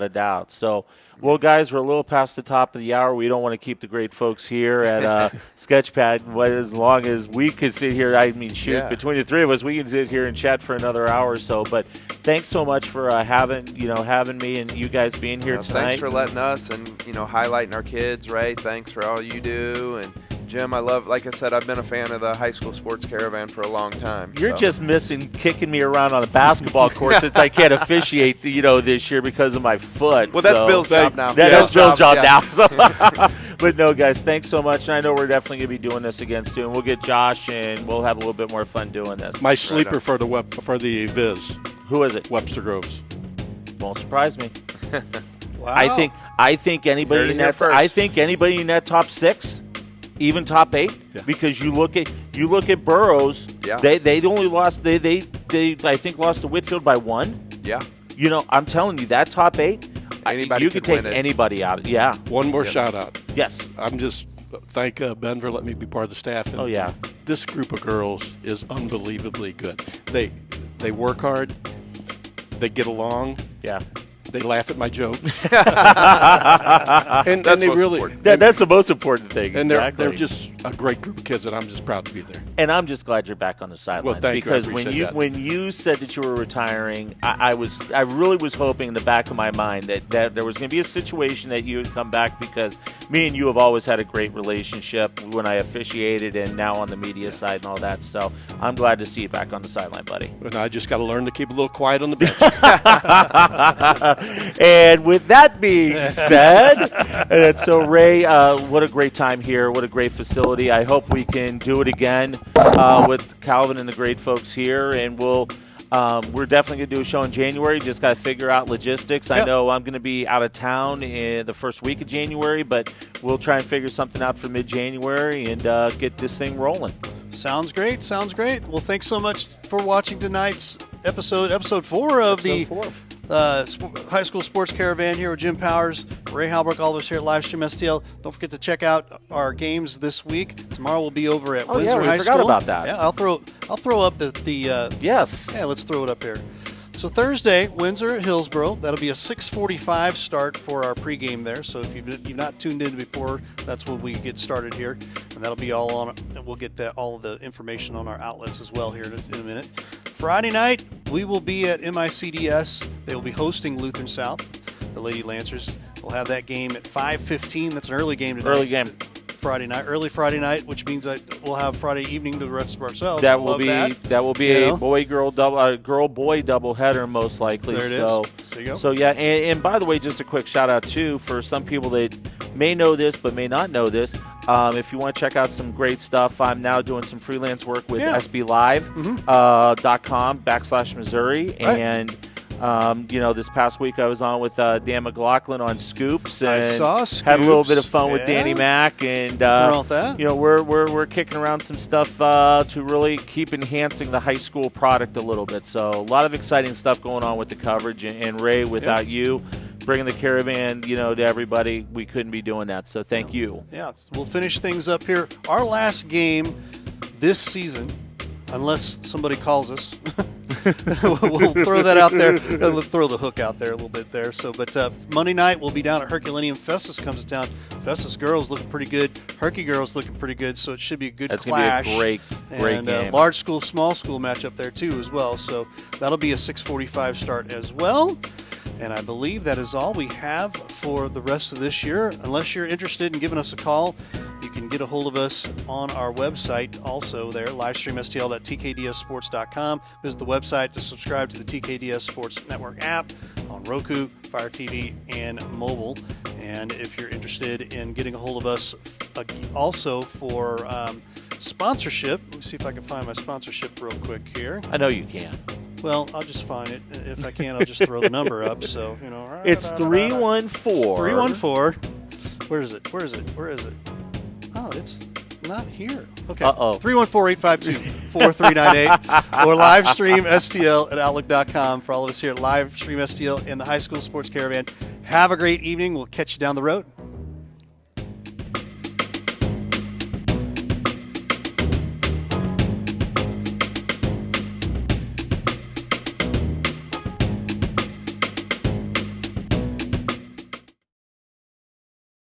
a doubt. So, well, guys, we're a little past the top of the hour. We don't want to keep the great folks here at Sketchpad as long as we could sit here. Between the three of us, we can sit here and chat for another hour or so. But thanks so much for having me and you guys being here tonight. Thanks for letting us and highlighting our kids, right? Thanks for all you do. And Jim, like I said, I've been a fan of the high school sports caravan for a long time. You're just missing kicking me around on the basketball court since I can't officiate, this year because of my foot. Well, that's Bill's job now. That's Bill's job now. So. But no, guys, thanks so much. And I know we're definitely going to be doing this again soon. We'll get Josh, and we'll have a little bit more fun doing this. My sleeper for the Viz. Who is it? Webster Groves. Won't surprise me. Wow. I think anybody in that top 6. Even top 8, because you look at Burroughs. Yeah. They only lost. They I think lost to Whitfield by 1. Yeah. I'm telling you, that top 8. You could take anybody out. Yeah. One more shout out. Yes. I'm just thank Ben for letting me be part of the staff. And this group of girls is unbelievably good. They work hard. They get along. Yeah. They laugh at my jokes. and that's they really that's the most important thing. And they're just a great group of kids, and I'm just proud to be there. And I'm just glad you're back on the sidelines. Well, thank because you. when you said that you were retiring, I really was hoping in the back of my mind that there was going to be a situation that you would come back, because me and you have always had a great relationship when I officiated and now on the media side and all that. So I'm glad to see you back on the sideline, buddy. And I just got to learn to keep a little quiet on the bench. And with that being said, so Ray, what a great time here. What a great facility. I hope we can do it again with Calvin and the great folks here. And we're definitely going to do a show in January. Just got to figure out logistics. Yep. I know I'm going to be out of town in the first week of January, but we'll try and figure something out for mid-January and get this thing rolling. Sounds great. Well, thanks so much for watching tonight's episode 4 of High School Sports Caravan here with Jim Powers, Ray Halbrook, all of us here at Livestream STL. Don't forget to check out our games this week. Tomorrow we'll be over at Windsor High School. Forgot about that. Yeah, I'll throw up the yes. Yeah, let's throw it up here. So Thursday, Windsor at Hillsboro. That'll be a 6:45 start for our pregame there. So if you've not tuned in before, that's when we get started here, and that'll be all on. And we'll get all of the information on our outlets as well here in a minute. Friday night, we will be at MICDS. They will be hosting Lutheran South. The Lady Lancers will have that game at 5:15. That's an early game tonight. Early game. Friday night, early Friday night, which means that we'll have Friday evening to the rest of ourselves. That I will love be that. a boy-girl double, girl-boy doubleheader most likely. There it so, is. There you go. So yeah, and by the way, just a quick shout out too for some people that may know this but may not know this. If you want to check out some great stuff, I'm now doing some freelance work with SBLive.com/Missouri, Right. and this past week I was on with Dan McLaughlin on Scoops, and I saw had a little bit of Scoops. fun with Yeah. Danny Mac, and wrong with that. we're kicking around some stuff to really keep enhancing the high school product a little bit. So a lot of exciting stuff going on with the coverage, and Ray, without you bringing the Caravan, to everybody, we couldn't be doing that. So thank you. Yeah, we'll finish things up here. Our last game this season, unless somebody calls us, we'll throw that out there. We'll throw the hook out there a little bit there. So, but Monday night we'll be down at Herculaneum. Festus comes to town. Festus girls looking pretty good. Herky girls looking pretty good. So it should be a good That's clash. Gonna be a great game. Large school, small school matchup there too as well. So that'll be a 6:45 start as well. And I believe that is all we have for the rest of this year. Unless you're interested in giving us a call, you can get a hold of us on our website also there, livestreamstl.tkdssports.com. Visit the website to subscribe to the TKDS Sports Network app on Roku, Fire TV, and mobile. And if you're interested in getting a hold of us also for sponsorship, let me see if I can find my sponsorship real quick here. I know you can. Well, I'll just find it. If I can, I'll just throw the number up. So, It's 314. 314. Where is it? Where is it? Where is it? Oh, it's not here. Okay. 314-852-4398 or livestreamstl@outlook.com for all of us here at Livestream STL in the High School Sports Caravan. Have a great evening. We'll catch you down the road.